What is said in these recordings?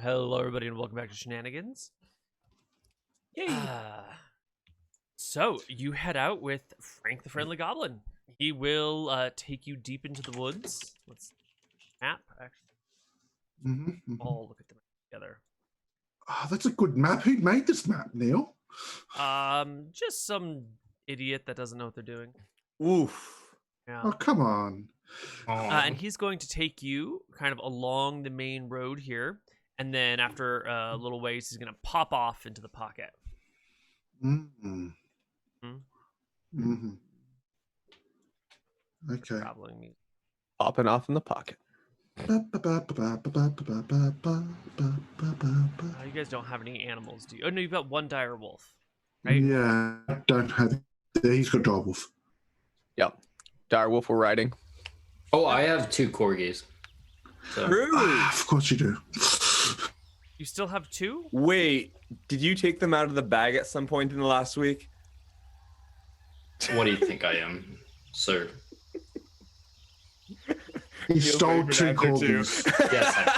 Hello, everybody, and welcome back to Shenanigans. Yay! So, you head out with Frank the Friendly Goblin. He will take you deep into the woods. Let's map, actually. All look at the map together. Oh, that's a good map. Who made this map, Neal? Just some idiot that doesn't know what they're doing. Oof. Yeah. Oh, come on. And he's going to take you kind of along the main road here. And then after a little ways, he's going to pop off into the pocket. Okay. Traveling music. Popping off in the pocket. You guys don't have any animals, do you? Oh, no, you've got one dire wolf, right? Yeah, don't have. He's got direwolf. Yep. Direwolf we're riding. Oh, I have 2 corgis. So. Of course you do. You still have 2? Wait, did you take them out of the bag at some point in the last week? What do you think I am, sir? He stole 2 corgis.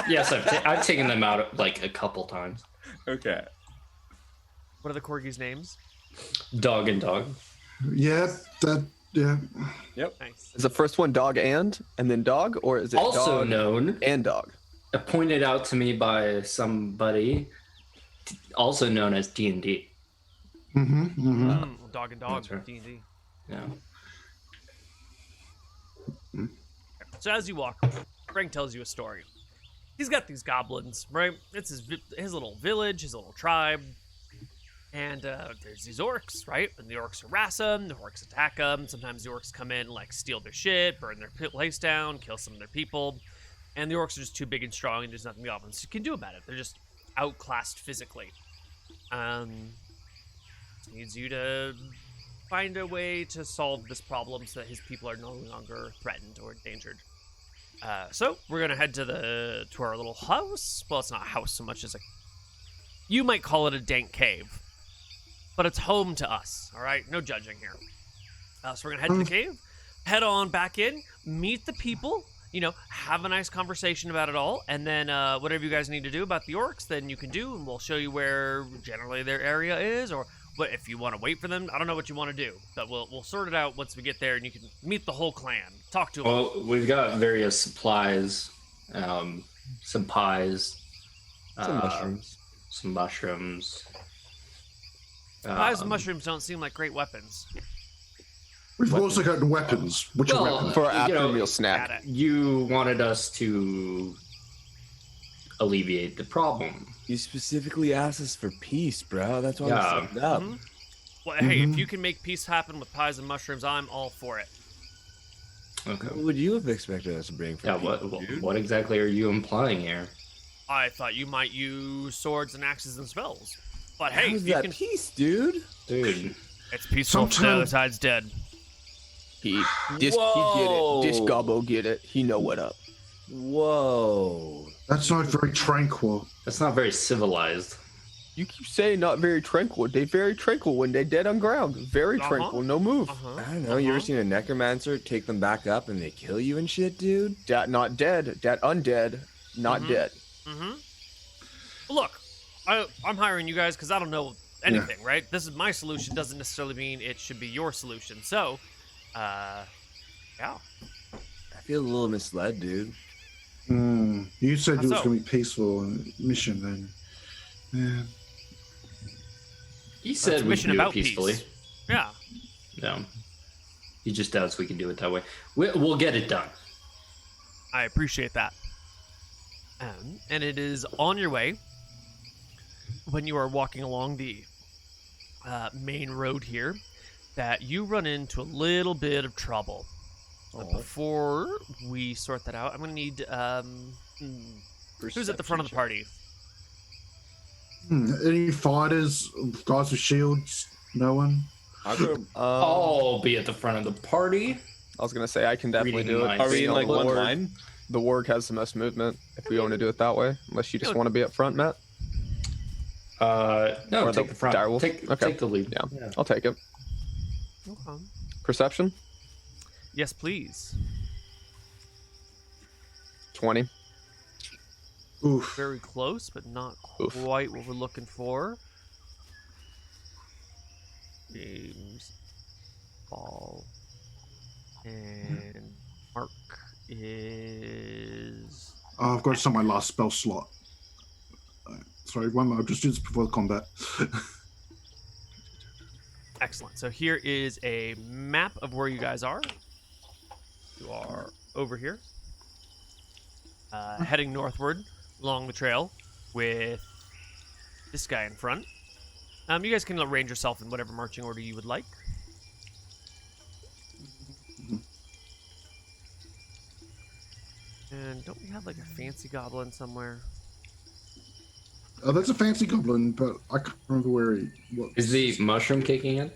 Yes, I've taken them out like a couple times. Okay. What are the corgis' names? Dog and dog. Yeah. Yep. Nice. Is the first one dog and then dog, or is it Also dog known, and dog? pointed out to me by somebody, also known as D&D. Dog and dog, That's right. D&D. Yeah. So as you walk, Frank tells you a story. He's got these goblins, right? It's his little village, his little tribe. And there's these orcs, right? And the orcs harass them, the orcs attack them. Sometimes the orcs come in and like steal their shit, burn their place down, kill some of their people. And the orcs are just too big and strong, and there's nothing the goblins can do about it. They're just outclassed physically. Needs you to find a way to solve this problem so that his people are no longer threatened or endangered. So we're gonna head to our little house. Well, it's not a house so much as you might call it a dank cave, but it's home to us. All right, no judging here. So we're gonna head to the cave, head on back in, meet the people. Have a nice conversation about it all, and then whatever you guys need to do about the orcs, then you can do, and we'll show you where generally their area is, or what if you want to wait for them. I don't know what you want to do, but we'll sort it out once we get there, and you can meet the whole clan, talk to them. Well, we've got various supplies, some pies, Some mushrooms. some mushrooms. Pies and mushrooms don't seem like great weapons. We've also got weapons. Which are weapons? For an You know, after meal Got snack. it. You wanted us to alleviate the problem. You specifically asked us for peace, bro. That's why Yeah. we stepped up. Well, hey, if you can make peace happen with pies and mushrooms, I'm all for it. Okay. What would you have expected us to bring for Yeah, peace, what exactly are you implying here? I thought you might use swords and axes and spells. But hey, How's if you that can... peace, dude? Dude, It's peaceful if the other side's dead. He get it. Whoa. This gobbo get it. He know what up. Whoa. That's not very tranquil. that's not very civilized. You keep saying not very tranquil. They very tranquil when they dead on ground. Very tranquil. No move. I don't know. You ever seen a necromancer take them back up and they kill you and shit, dude? Dat not dead. Dat undead. Not dead. Look, I'm hiring you guys because I don't know anything, right? This is my solution. Doesn't necessarily mean it should be your solution. So, yeah. I feel a little misled, dude. You said How it was so? going to be peaceful mission, then. Yeah. He said It's a we mission can do it about peacefully. peace. Yeah. No. He just doubts we can do it that way. We'll get it done. I appreciate that. And it is on your way when you are walking along the main road here that you run into a little bit of trouble. But before we sort that out, I'm going to need... who's at the front of the party? Any fighters, guys with shields? No one? I'll be at the front of the party. I was gonna say I can definitely Reading do it. minds. Are we in like one Lord. line? The warg has the most movement. If we want to do it that way, unless you just want to be up front, Matt. No, Or take the front. direwolf? Take the lead. Yeah, I'll take it. Okay. Perception. Yes, please. 20. Oof. Very close, but not Oof. quite what we're looking for. James, Paul, and Marc is... Oh, I've got to set my last spell slot. Sorry, one more. I'll just do this before the combat. Excellent. So here is a map of where you guys are. You are over here, heading northward along the trail with this guy in front. You guys can arrange yourself in whatever marching order you would like. And don't we have like a fancy goblin somewhere? Oh, that's a fancy goblin, but I can't remember where he was. Is the mushroom kicking in?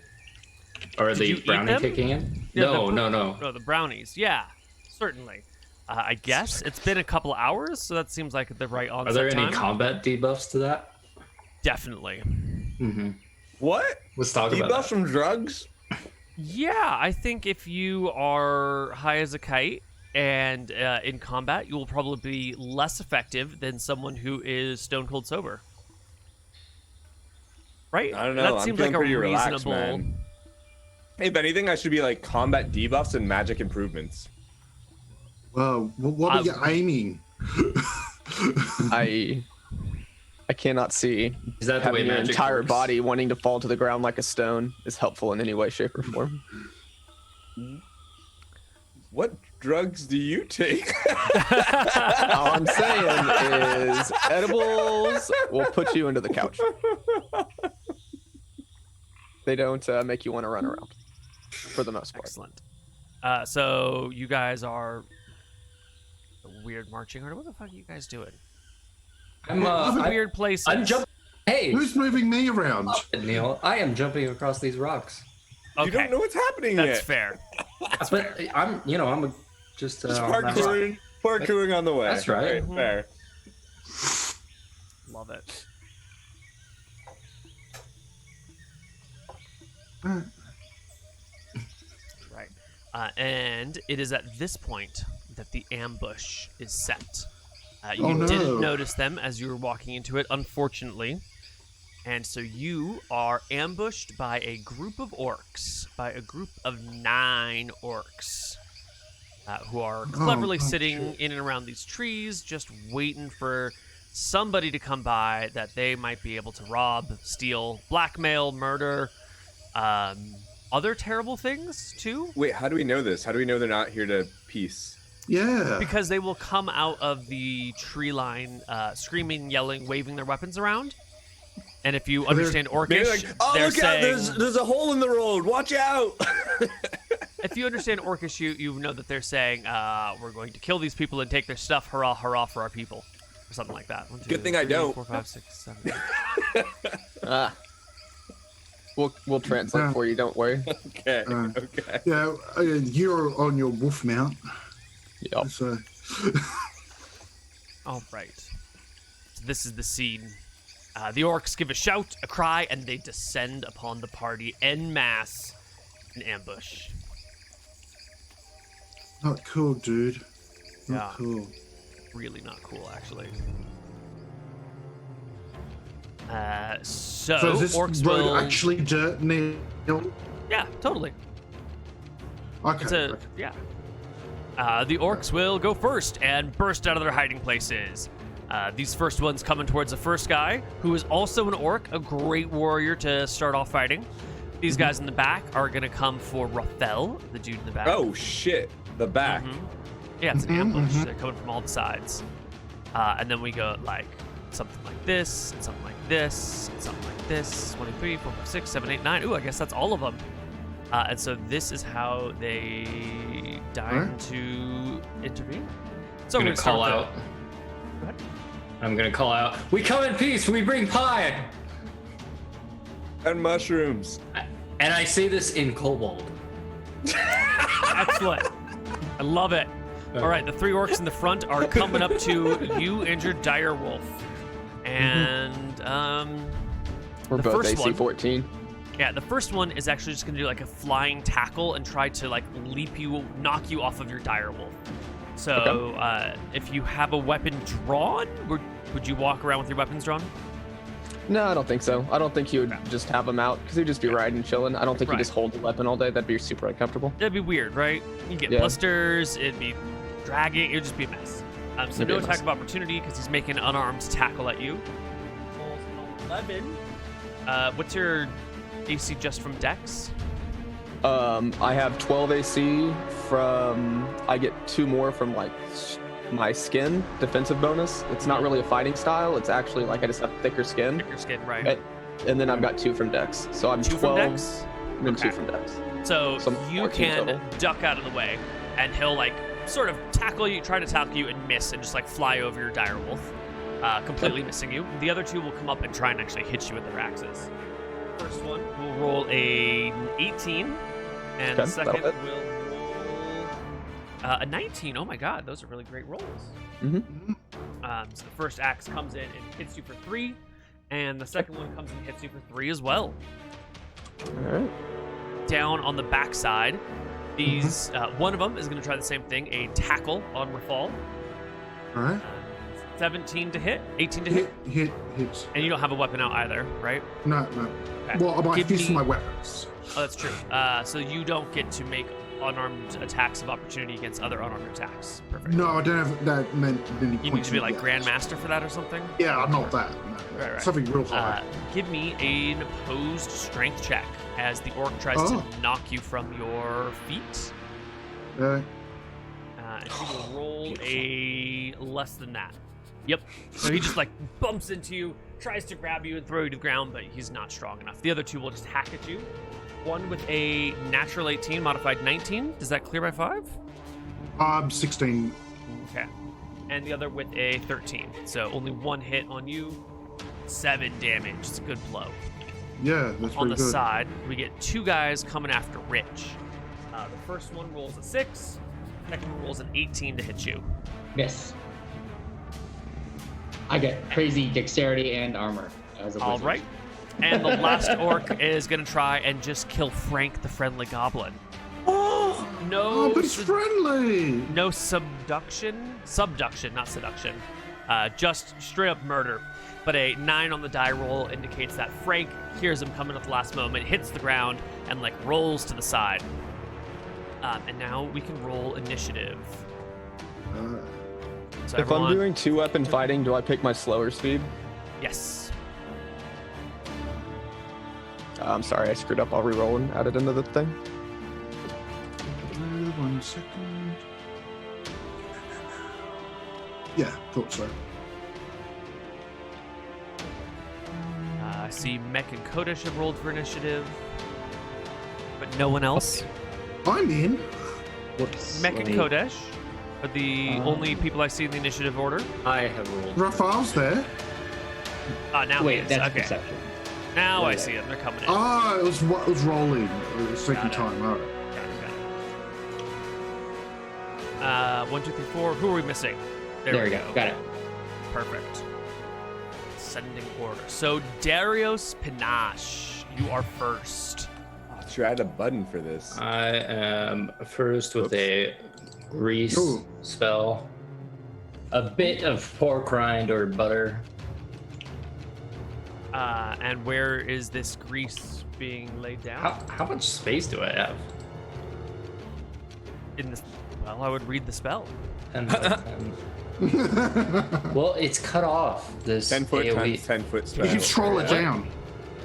Or Did you the eat brownie them? kicking in? Yeah, No. No, the brownies. Yeah, certainly. I guess it's been a couple hours, so that seems like the right onset Are there any time. combat debuffs to that? Definitely. Mm-hmm. What? Let's talk about Debuff that. from drugs? Yeah, I think if you are high as a kite and in combat, you will probably be less effective than someone who is stone cold sober. Right? I don't know. That I'm seems feeling like a pretty reasonable. relaxed, man. If anything, I should be like combat debuffs and magic improvements. Well, what are you aiming? I cannot see Is that the way having your magic entire works? body wanting to fall to the ground like a stone is helpful in any way, shape, or form. What drugs do you take? All I'm saying is edibles will put you into the couch. They don't make you want to run around, for the most part. Excellent. So you guys are a weird marching order. What the fuck are you guys doing? Weird places. I'm jumping. Hey, Who's moving me around? Neal, I am jumping across these rocks. Okay, You don't know what's happening that's yet. fair. But I'm just Just on that rock. parkouring on the way. That's right. Fair. Love it. Right. And it is at this point that the ambush is set. You Oh, no. didn't notice them as you were walking into it, unfortunately. And so you are ambushed by a group of orcs, by a group of 9 orcs, who are cleverly sitting in and around these trees, just waiting for somebody to come by that they might be able to rob, steal, blackmail, murder, other terrible things too. Wait, how do we know this? How do we know they're not here to peace? Yeah. Because they will come out of the tree line, screaming, yelling, waving their weapons around. And if you understand Maybe Orcish, like, oh, they're look out! saying, There's a hole in the road. Watch out! if you understand Orcish, you know that they're saying, we're going to kill these people and take their stuff. Hurrah, hurrah for our people, or something like that. 1, 2, Good thing I 3, don't. 4, 5, 6, 7. We'll translate for you. Don't worry. Okay. Okay. Yeah, you're on your wolf mount. Yep. So, All right. So this is the scene. The orcs give a shout, a cry, and they descend upon the party en masse in ambush. not cool, dude. Not Yeah. cool. Really not cool, actually. So So is this orcs road will actually dirt, Neal? Yeah, totally. Okay. It's a okay. yeah. The orcs will go first and burst out of their hiding places. These first ones coming towards the first guy, who is also an orc, a great warrior to start off fighting. These guys in the back are gonna come for Raphael, the dude in the back. Oh shit! The back. Yeah, it's an ambush. They're coming from all the sides. And then we go like something like this, and something like this, and something like this. 1, 2, 3, 4, 5, 6, 7, 8, 9. Ooh, I guess that's all of them. And so this is how they deign to intervene. So I'm we're gonna call start out. with Go ahead. I'm gonna call out. We come in peace. We bring pie. And mushrooms. And I say this in kobold. Excellent. I love it. All right, the 3 orcs in the front are coming up to you, injured direwolf, and We're the both first AC one- 14. Yeah, the first one is actually just gonna do like a flying tackle and try to like leap you, knock you off of your direwolf. So if you have a weapon drawn, would you walk around with your weapons drawn? No, I don't think so. I don't think he would just have them out because he'd just be riding, chilling. I don't think he'd just hold the weapon all day. That'd be super uncomfortable. That'd be weird, right? You'd get blisters. It'd be dragging. It'd just be a mess. So no attack of opportunity because he's making an unarmed tackle at you. 11. What's your AC just from Dex? I have 12 AC from. I get 2 more from like my skin defensive bonus. It's not really a fighting style. It's actually like I just have thicker skin. Thicker skin, right? And then I've got 2 from Dex. So I'm 2 12. from Dex? And then 2 from Dex. So you 14 can total. duck out of the way, and he'll like sort of tackle you, try to tackle you, and miss, and just like fly over your direwolf, completely missing you. The other 2 will come up and try and actually hit you with their axes. First one will roll a 18, and the second will roll a 19. Oh my god, those are really great rolls. Mm-hmm. So the first axe comes in and hits you for 3, and the second one comes and hits you for 3 as well. All right. Down on the backside, these one of them is going to try the same thing, a tackle on Rafal. All right. 17 to hit, 18 to hit, Hits. and you don't have a weapon out either, right? No. Okay. Well, I Give use me- my weapons. Oh, that's true. So you don't get to make unarmed attacks of opportunity against other unarmed attacks. Perfect. No, I don't have that meant any You need to be like Grandmaster for that or something? Yeah, I'm not that. No. Right. Something real high. Give me an opposed strength check as the orc tries to knock you from your feet. And he will roll a less than that. Yep. So he just like bumps into you, tries to grab you and throw you to the ground, but he's not strong enough. The other 2 will just hack at you. One with a natural 18, modified 19. Does that clear by 5? 16. Okay. And the other with a 13. So only 1 hit on you. 7 damage. It's a good blow. Yeah, that's On pretty the good. side, we get 2 guys coming after Rich. The first one rolls a 6. Second one rolls an 18 to hit you. Miss. I get crazy dexterity and armor. As a All wizard. right. And the last orc is going to try and just kill Frank, the friendly goblin. Oh, but it's friendly. No subduction, not seduction. Just straight up murder. But a 9 on the die roll indicates that Frank hears him coming at the last moment, hits the ground, and like rolls to the side. And now we can roll initiative. So If I'm doing 2-weapon fighting, do I pick my slower speed? Yes. I'm sorry, I screwed up. I'll re-roll and add it into the thing. 1 second. Yeah, thought so. I see Mech and Kodesh have rolled for initiative, but no one else. I'm in. Whoops. Mech and Let me- Kodesh are the only people I see in the initiative order. I have rolled. Raphael's there. Now Wait, he is. that's Okay. perception. Now I Right. see them. They're coming in. It was rolling. It was taking Got it. time. All right. Got it. 1, 2, 3, 4. Who are we missing? There we go. Got it. Perfect. Sending order. So Darius Panache, you are first. Oh, sure, I had a button for this. I am first with a grease Ooh. spell. A bit of pork rind or butter. And where is this grease being laid down? How much space do I have? In this. Well, I would read the spell. 10 by 10. Well, it's cut off. This 10 foot AoE. times 10 foot You spell. can scroll it down.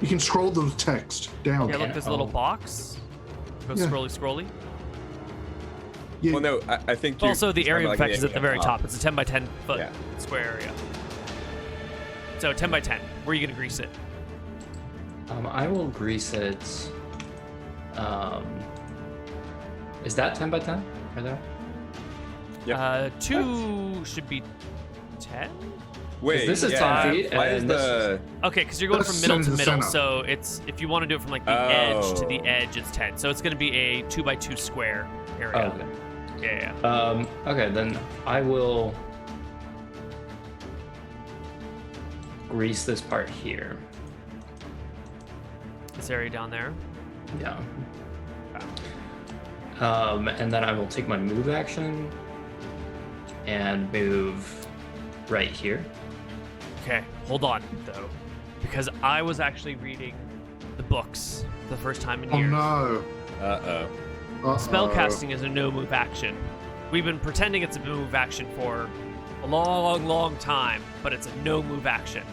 You can scroll the text down. Yeah, look, Okay. there's a little box. Go Yeah. scrolly. Yeah. Well, no, I think you're Also, the talking area of about, like, effect is at the very top. It's a 10 by 10 foot Yeah. square area. So 10 by 10. Where are you gonna grease it? I will grease it. Is that 10 by 10? Right there? Yep. 2 should be 10. Wait, This is 10 yeah, feet, Why is and this the? Okay, because you're going That's from middle to center to middle, center. so it's if you want to do it from like the edge to the Oh. edge, it's 10. So it's going to be a 2 by 2 square area. Okay. Yeah. Okay, then I will grease this part here. This area down there. and move right here. Okay, hold on though, because I was actually reading the books for the first time in Oh years. no. Uh-oh. Spellcasting is a no-move action. We've been pretending it's a move action for a long, long time, but it's a no-move action.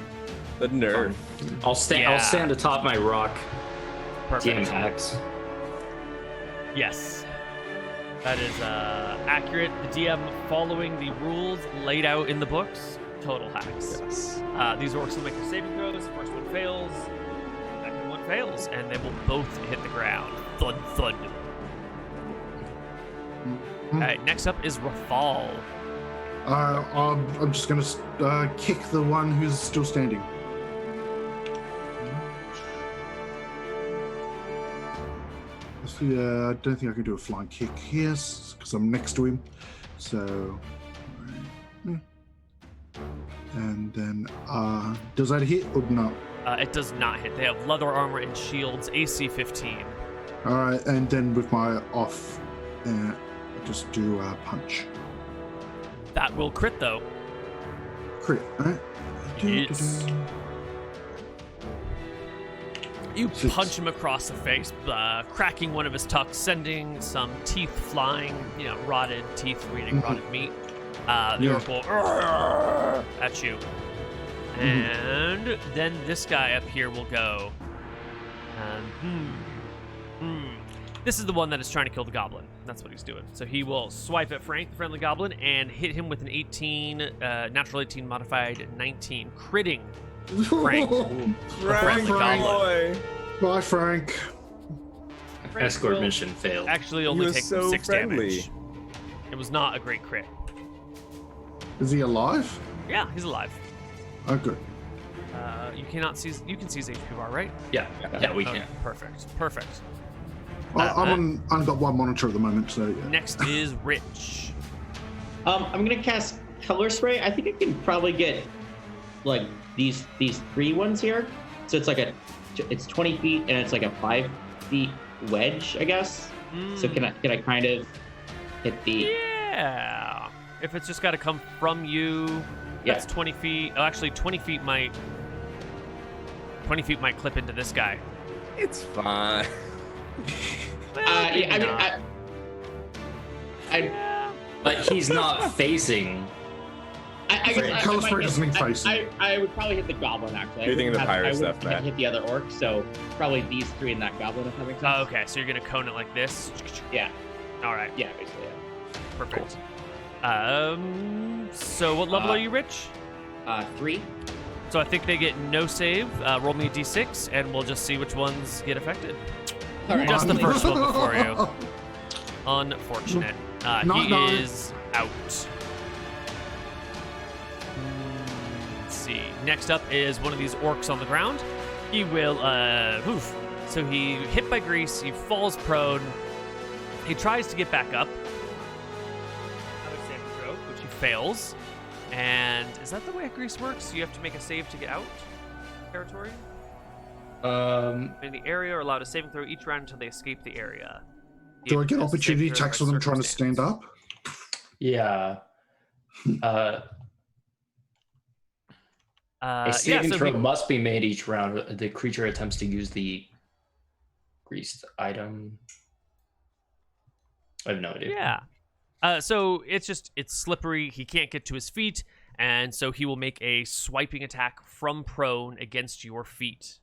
The nerve. I'll stand. Yeah. I'll stand atop my rock. Perfect. DM hacks. Yes. That is accurate. The DM following the rules laid out in the books. Total hacks. Yes. These orcs will make their saving throws. The first one fails. The second one fails. And they will both hit the ground. Thud, thud. Alright, next up is Rafal. I'm just gonna kick the one who's still standing. I don't think I can do a flying kick here because I'm next to him. So, and then does that hit or not? It does not hit. They have leather armor and shields, AC 15. All right, and then with my off, just do a punch. That will crit though. Crit, right? Yes. You Six. punch him across the face, cracking one of his tucks, sending some teeth flying, rotted teeth, eating rotted meat. The orc will "Arrgh" at you. And then this guy up here will go. This is the one that is trying to kill the goblin. That's what he's doing. So he will swipe at Frank, the friendly goblin, and hit him with an 18, natural 18 modified 19, critting Frank. Frank, Goblin. boy. Bye, Frank. Frank Escort will mission failed. Actually, He only was take so 6 friendly. damage. It was not a great crit. Is he alive? Yeah, he's alive. Oh, good. You cannot see. You can see his HP bar, right? Yeah, we Okay, can. perfect. I've got one monitor at the moment, so yeah. Next is Rich. I'm gonna cast color spray. I think I can probably get like these 3 ones here. So it's like it's 20 feet and it's like a 5 feet wedge, I guess. So can I kind of hit the? Yeah. If it's just got to come from you, that's 20 feet. Oh, actually, 20 feet might. 20 feet might clip into this guy. It's fine. Well, maybe not. But he's not facing. Color spray doesn't mean facing. I would probably hit the goblin actually. You're thinking of the pirate stuff, I Matt. would hit the other orc, so probably these 3 and that goblin, if that makes sense. Oh, okay, so you're gonna cone it like this. Yeah, All right, yeah, basically. Yeah. perfect. So what level are you, Rich? 3. So I think they get no save. Roll me a d6, and we'll just see which ones get affected. All right. Just the first one before you. Unfortunate. He No. is out. Let's see. Next up is one of these orcs on the ground. He will, So he hit by grease. He falls prone. He tries to get back up. Another saving throw, which he fails. And is that the way grease works? You have to make a save to get out territory? In the area are allowed a saving throw each round until they escape the area. Do I get Saving opportunity throw attacks by for them trying to stand circumstance. up? Yeah. A saving so throw he- must be made each round. The creature attempts to use the greased item. I have no idea. Yeah. So it's slippery. He can't get to his feet, and so he will make a swiping attack from prone against your feet.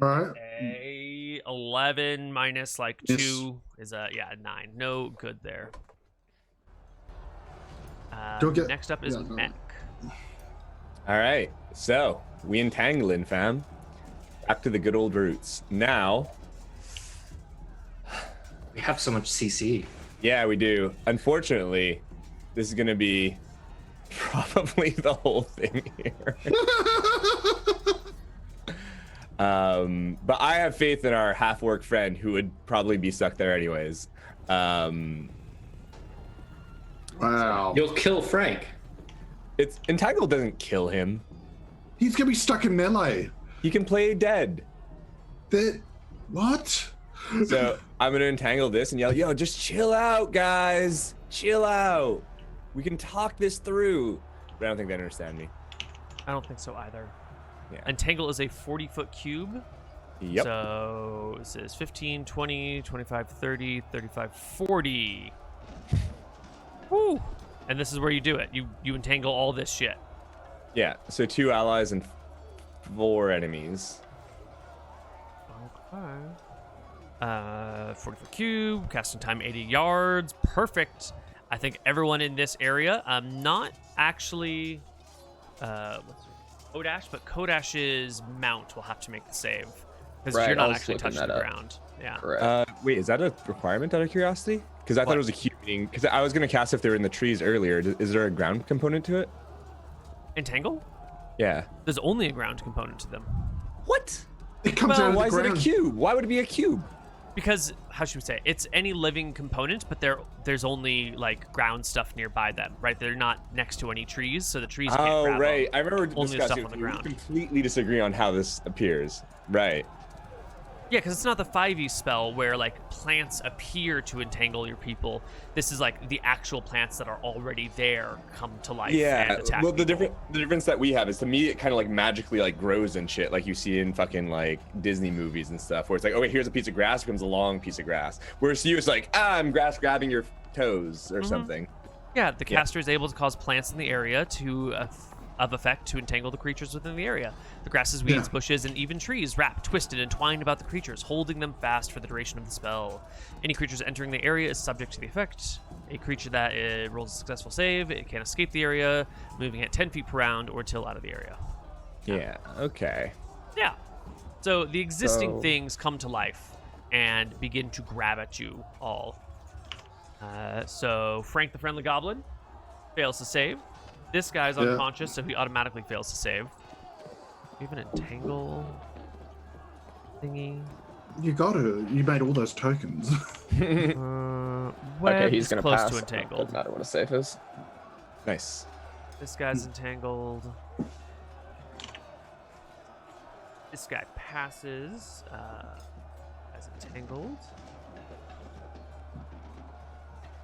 All right. A 11 minus like Yes. 2 is a 9. No good there. Don't get- Next up is yeah, no. Mac. All right, so we entangling, fam. Back to the good old roots. Now, We have so much CC. yeah, we do. Unfortunately, this is gonna be probably the whole thing here. But I have faith in our half-orc friend who would probably be stuck there anyways. Wow. You'll kill Frank. It's entangle doesn't kill him. He's gonna be stuck in melee. He can play dead. What? So I'm gonna entangle this and yell, "Yo, just chill out, guys! Chill out!" We can talk this through. But I don't think they understand me. I don't think so either. Yeah. Entangle is a 40-foot cube. Yep. So this is 15, 20, 25, 30, 35, 40. Woo! And this is where you do it. You entangle all this shit. Yeah. So 2 allies and 4 enemies. Okay. 40-foot cube, casting time 80 yards. Perfect. I think everyone in this area, not actually, what's Kodash, but Kodash's mount will have to make the save because Right, you're I not was actually looking touching that the up. ground. Yeah. Correct. Wait, is that a requirement out of curiosity? Because I thought What? it was a cube meaning. Because I was gonna cast if they were in the trees earlier. Is there a ground component to it? Entangle? Yeah. There's only a ground component to them. What? It comes Well, out of Why the is it a ground. cube? Why would it be a cube? Because how should we say it? It's any living component, but there's only like ground stuff nearby them, right? They're not next to any trees, so the trees can't Oh, grab right. them. I remember Only the stuff discussing. on the We ground. completely disagree on how this appears. Right. Yeah, because it's not the 5e spell where like plants appear to entangle your people. This is like the actual plants that are already there come to life Yeah. and attack Well, the people. difference that we have is to me it kind of like magically like grows and shit, like you see in fucking like Disney movies and stuff, where it's like, oh wait, here's a piece of grass, becomes a long piece of grass. Whereas to you, it's like, I'm grass grabbing your toes or something. Yeah, the caster is able to cause plants in the area to of effect to entangle the creatures within the area. The grasses, weeds, bushes, and even trees wrap, twisted, and twined about the creatures, holding them fast for the duration of the spell. Any creatures entering the area is subject to the effect. A creature that rolls a successful save, it can escape the area, moving at 10 feet per round or till out of the area. Yeah. Okay. Yeah. So the existing So- things come to life and begin to grab at you all. So Frank the Friendly Goblin fails to save. This guy's Yeah. unconscious, so he automatically fails to save. You have an entangle thingy. You made all those tokens. Web Okay, he's is gonna close pass. to entangled. Doesn't matter what a save is. Nice. This guy's entangled. This guy passes. As entangled.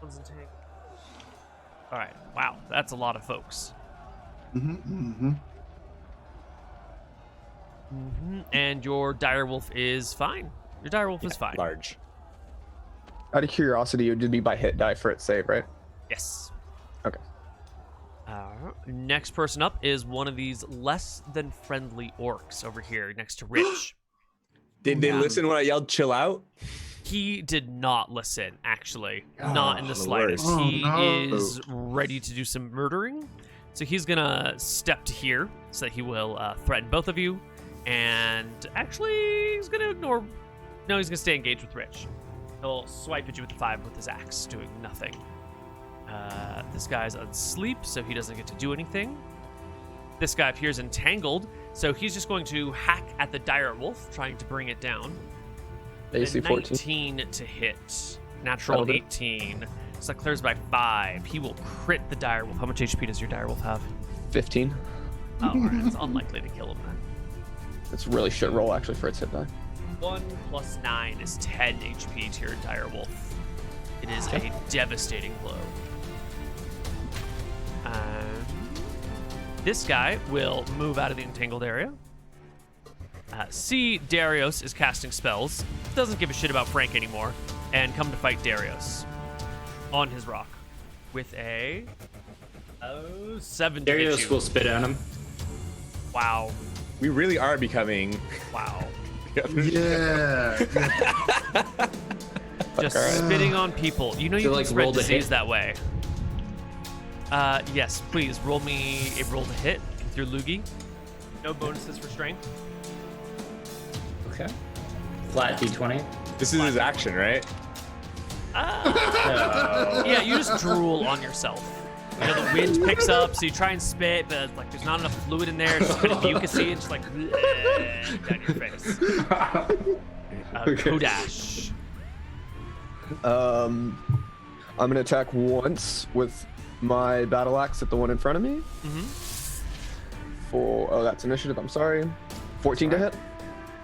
One's entangled. All right. Wow, that's a lot of folks. And your direwolf is fine. Your direwolf is fine. Large. Out of curiosity, it would be by hit die for its save, right? Yes. Okay. Next person up is one of these less than friendly orcs over here next to Rich. Did they listen when I yelled "chill out"? He did not listen, actually. Not in the the slightest. worst. Oh, He no. is ready to do some murdering. So he's going to step to here so that he will threaten both of you. And actually, he's going to ignore... No, he's going to stay engaged with Rich. He'll swipe at you with the 5 with his axe, doing nothing. This guy's asleep, so he doesn't get to do anything. This guy appears entangled, so he's just going to hack at the dire wolf, trying to bring it down. AC A 14. 19 to hit. Natural That'll do. 18. So that clears by 5. He will crit the direwolf. How much HP does your direwolf have? 15. Oh, alright. It's unlikely to kill him then. It's really shit roll actually for its hit die. 1 plus 9 is 10 HP to your direwolf. It is a devastating blow. This guy will move out of the entangled area. See Darius is casting spells. Doesn't give a shit about Frank anymore. And come to fight Darius on his rock with a 7 to hit Darius you. will spit at him. Wow. We really are becoming. Wow. Yeah. Just Alright. spitting on people. You know you So, can like, spread roll to disease hit? that way. Yes, please roll me a roll to hit with your loogie. No bonuses for strength. Okay. Flat D20. This is his action, right? Yeah, you just drool on yourself. You know, the wind picks up, so you try and spit, but like there's not enough fluid in there. It's just kind of mucusy and just like down your face. Kodash. I'm gonna attack once with my battle axe at the one in front of me. That's initiative. I'm sorry. 14 to hit.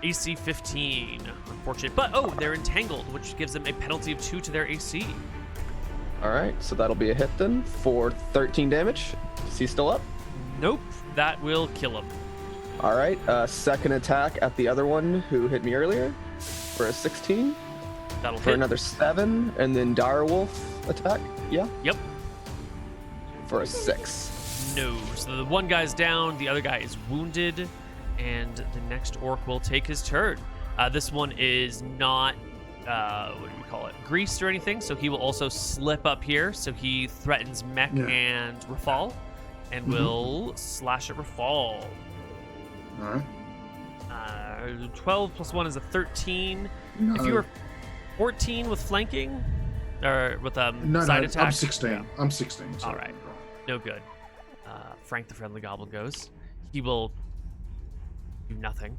AC 15. Unfortunate. But, oh, they're entangled, which gives them a penalty of 2 to their AC. All right, so that'll be a hit then for 13 damage. Is he still up? Nope, that will kill him. All right, second attack at the other one who hit me earlier for a 16. That'll For hit. another 7, and then Direwolf attack. Yeah. Yep. For a 6. No. So the one guy's down, the other guy is wounded, and the next orc will take his turn. This one is not, what do we call it, greased or anything, so he will also slip up here. So he threatens Mech and Rafal, and will slash at Rafal. All right. 12 plus 1 is a 13. No. If you were 14 with flanking, or with No, side attack. I'm 16. Yeah. I'm 16. So All right. No good. Frank the Friendly Goblin goes. He will do nothing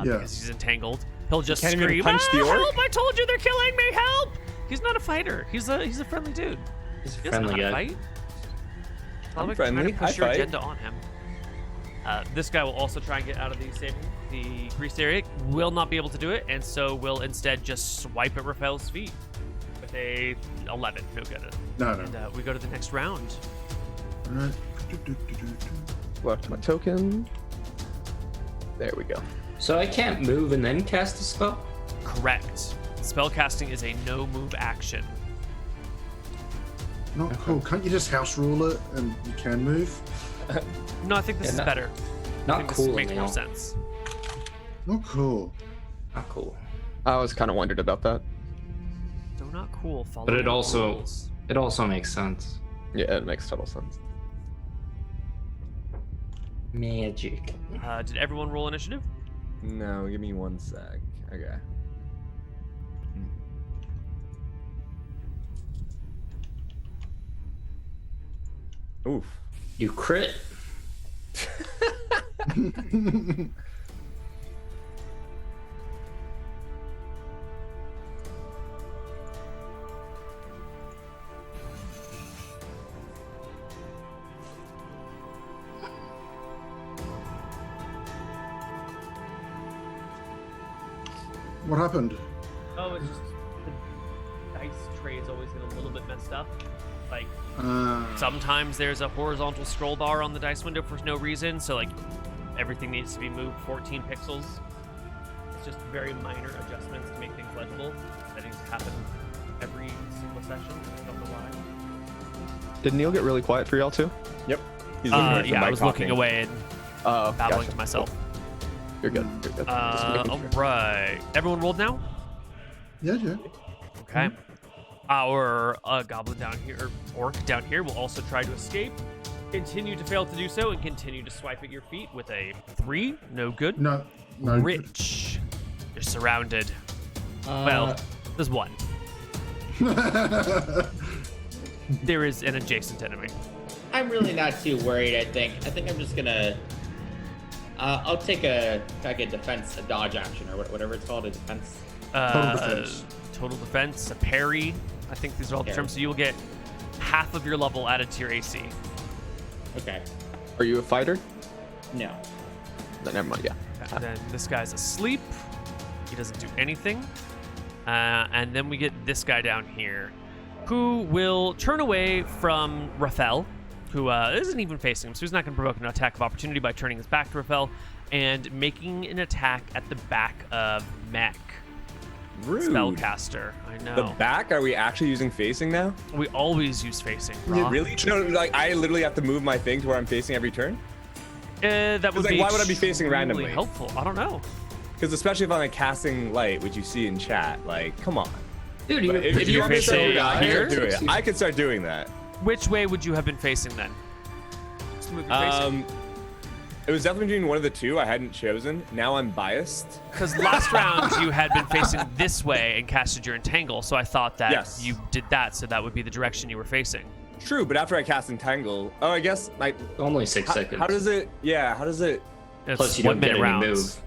because he's entangled. He'll just can't even scream, punch the orc? Help! I told you they're killing me! Help! He's not a fighter. He's a friendly dude. He's a He doesn't know friendly how to guy. fight. I'm Trying friendly. to push I your fight. agenda on him. This guy will also try and get out of the greased area. Will not be able to do it, and so will instead just swipe at Raphael's feet with a 11. No good. No. And we go to the next round. All right. Go up to my token. There we go. So I can't move and then cast a spell? Correct. Spellcasting is a no-move action. Not cool. Can't you just house rule it and you can move? No, I think this is not- better. I Not think cool, this makes more Neal. sense. Not cool. Not cool. I was kind of wondered about that. No, not cool. Follow But it the also rules. makes sense. Yeah, it makes total sense. Magic. Did everyone roll initiative? No, give me 1 sec. Okay. Oof. You crit. What happened? Oh, it's just the dice tray is always get a little bit messed up. Like sometimes there's a horizontal scroll bar on the dice window for no reason, so like everything needs to be moved 14 pixels. It's just very minor adjustments to make things legible. That needs to happen every single session. I don't know why. Did Neal get really quiet for y'all too? Yep. He's looking at the Yeah, I mic was looking talking. away and Oh, babbling gotcha. to myself. You're good. You're good. Just making All sure. right. Everyone rolled now? Yeah. Okay. Our goblin down here, or orc down here, will also try to escape. Continue to fail to do so, and continue to swipe at your feet with a 3. No good. No. Rich. You're surrounded. Well, there's one. There is an adjacent enemy. I'm really not too worried. I think I'm just gonna. I'll take a defense, a dodge action, or whatever it's called, a defense. Total defense. Total defense, a parry. I think these are all the Parry. terms. So you'll get half of your level added to your AC. Okay. Are you a fighter? No. No, never mind. Yeah. And then this guy's asleep. He doesn't do anything. And then we get this guy down here, who will turn away from Raphael, who isn't even facing him, so he's not going to provoke an attack of opportunity by turning his back to Raphael and making an attack at the back of Mech. Rude. Spellcaster. I know. The back? Are we actually using facing now? We always use facing. Rob. Really? No, like I literally have to move my thing to where I'm facing every turn? That would like, be why would I be facing extremely randomly? helpful. I don't know. Because especially if I'm like casting light, which you see in chat, like, come on. Dude, But if you you're want me to facing start doing it, here? I can do it. I can start doing that. Which way would you have been facing then? Just move your facing. It was definitely between one of the two I hadn't chosen. Now I'm biased. Because last round you had been facing this way and casted your entangle, so I thought that Yes. you did that, so that would be the direction you were facing. True, but after I cast Entangle, oh, I guess like only 6 seconds. how does it? Yeah, how does it? It's Plus, you 1 don't get minute any rounds. move.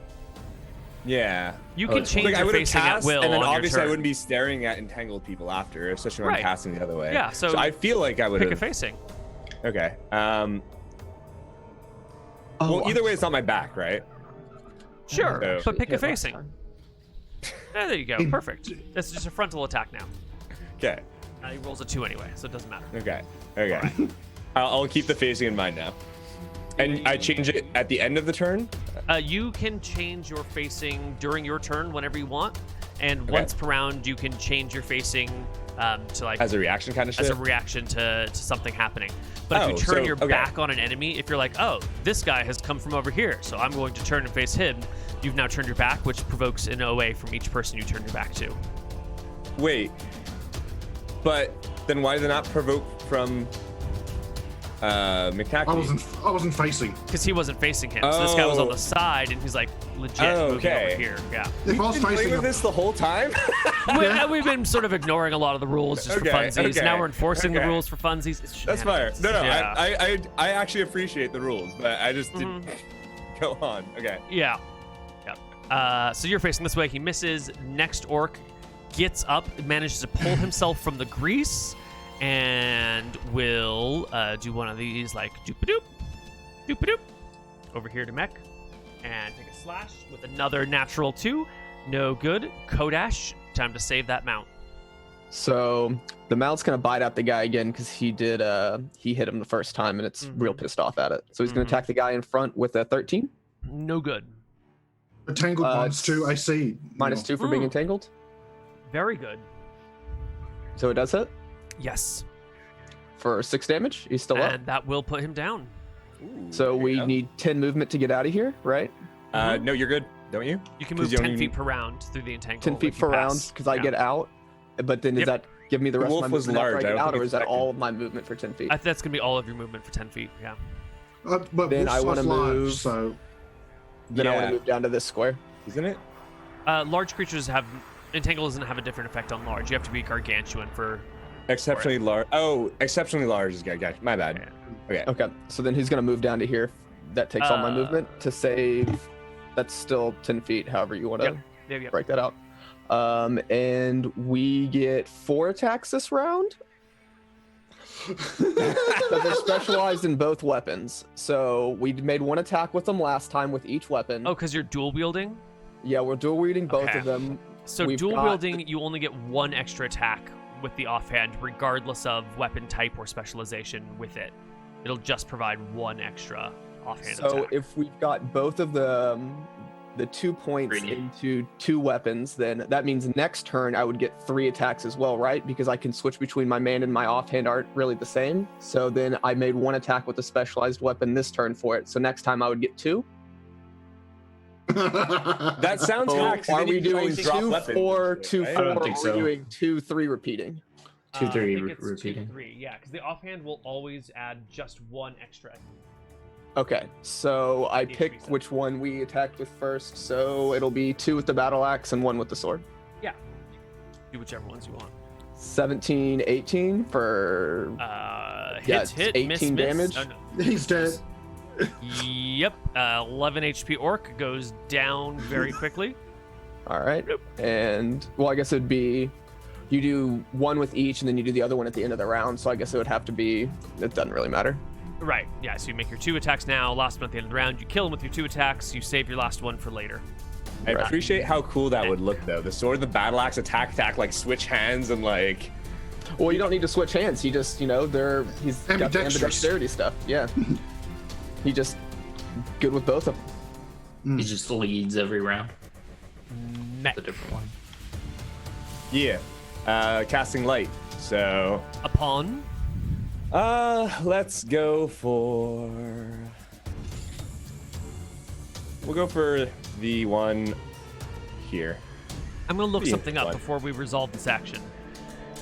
Yeah. You Oh, can it's- change Like I your would have facing at cast, will and then on your obviously I turn. wouldn't be staring at entangled people after, especially when Right. I'm casting the other way. Yeah, so I feel like I would Pick a have. facing. Okay. Oh, Well, either way, it's not my back, right? Sure, So- but pick a Yeah, last facing. time. There you go. Perfect. That's just a frontal attack now. Okay. He rolls a 2 anyway, so it doesn't matter. Okay. I'll keep the facing in mind now. And I change it at the end of the turn? You can change your facing during your turn whenever you want, and Okay. once per round you can change your facing to like As a reaction kind of shit? as a reaction to something happening. But if you Oh, turn so- your okay. back on an enemy, if you're like, oh, this guy has come from over here, so I'm going to turn and face him, you've now turned your back, which provokes an OA from each person you turn your back to. Wait. But then why did it not provoke from McTackney? I wasn't facing. Because he wasn't facing him, so this guy was on Oh. the side, and he's like legit Oh, moving okay. over here. Yeah. If I was Been playing facing with him, this the whole time? We've been sort of ignoring a lot of the rules just Okay, for funsies. okay, Now we're enforcing the okay. rules for funsies. It's That's fire. shenanigans. No, Yeah. I actually appreciate the rules, but I just didn't go on. Okay. Yeah. So you're facing this way. He misses. Next orc gets up, manages to pull himself from the grease, and will do one of these like doop-a-doop, doop-a-doop, over here to mech, and take a slash with another natural 2. No good. Kodash, time to save that mount. So the mount's gonna bite at the guy again because he hit him the first time and it's real pissed off at it. So he's gonna attack the guy in front with a 13. No good. entangled -2 AC. -2 for being entangled. Very good. So it does hit Yes. for 6 damage. He's still up. And that will put him down. So we need 10 movement to get out of here, right? No, you're good, don't you? You can 'Cause move you 10 only feet need- per round through the entangle. 10 feet if you per round pass. because I Yeah. get out. But then does Yep. that give me the rest wolf of my was movement after large. I I get don't out, think or it's is that affected. all of my movement for 10 feet? That's going to be all of your movement for 10 feet. Yeah. But Then I Wolf's wanna large, move- so Then I want Yeah. to move down to this square. Isn't it? Large creatures have entangle doesn't have a different effect on large. You have to be gargantuan for. Exceptionally large. Oh, exceptionally large is good. Gotcha. My bad. Okay. Okay, so then he's going to move down to here. That takes all my movement to save. That's still 10 feet, however you want to Yep. break that out. And we get 4 attacks this round. But they're specialized in both weapons. So we made 1 attack with them last time with each weapon. Oh, because you're dual wielding. Yeah, we're dual wielding both Okay. of them. So We've dual got- wielding, you only get 1 extra attack with the offhand, regardless of weapon type or specialization with it. It'll just provide 1 extra offhand So attack. if we've got both of the 2 points into 2 weapons, then that means next turn I would get 3 attacks as well, right? Because I can switch between my main and my offhand aren't really the same. So then I made 1 attack with a specialized weapon this turn for it. So next time I would get 2. That sounds So hacked. are Then we you can doing always drop 2, weapons 4, and shit, 2, right? 4, I don't or think are so. we doing 2, 3 repeating? 2, 3 I think it's 2, repeating. 3. Yeah, because the offhand will always add just 1 extra. Okay, so I Needs to be picked set. which one we attacked with first. So it'll be 2 with the battle axe and 1 with the sword. Yeah. Do whichever ones you want. 17, 18 for Hit, it's 18 miss. damage. Oh, no. he's dead. Yep. 11 HP orc goes down very quickly. All right. And well, I guess it'd be you do 1 with each and then you do the other one at the end of the round. So I guess it would have to be, it doesn't really matter. Right. Yeah. So you make your 2 attacks now. Last one at the end of the round. You kill him with your 2 attacks. You save your last one for later. I appreciate how cool that would look, though. The sword, the battle axe, attack, like switch hands and like. Well, you don't need to switch hands. He just, he's got the Ambidextrous. ambidexterity stuff. Yeah. He just good with both of them. He just leads every round. Mech. The different one. Yeah. Casting light. So. Upon. Let's go for. We'll go for the one here. I'm gonna look Yeah, something up fine. before we resolve this action.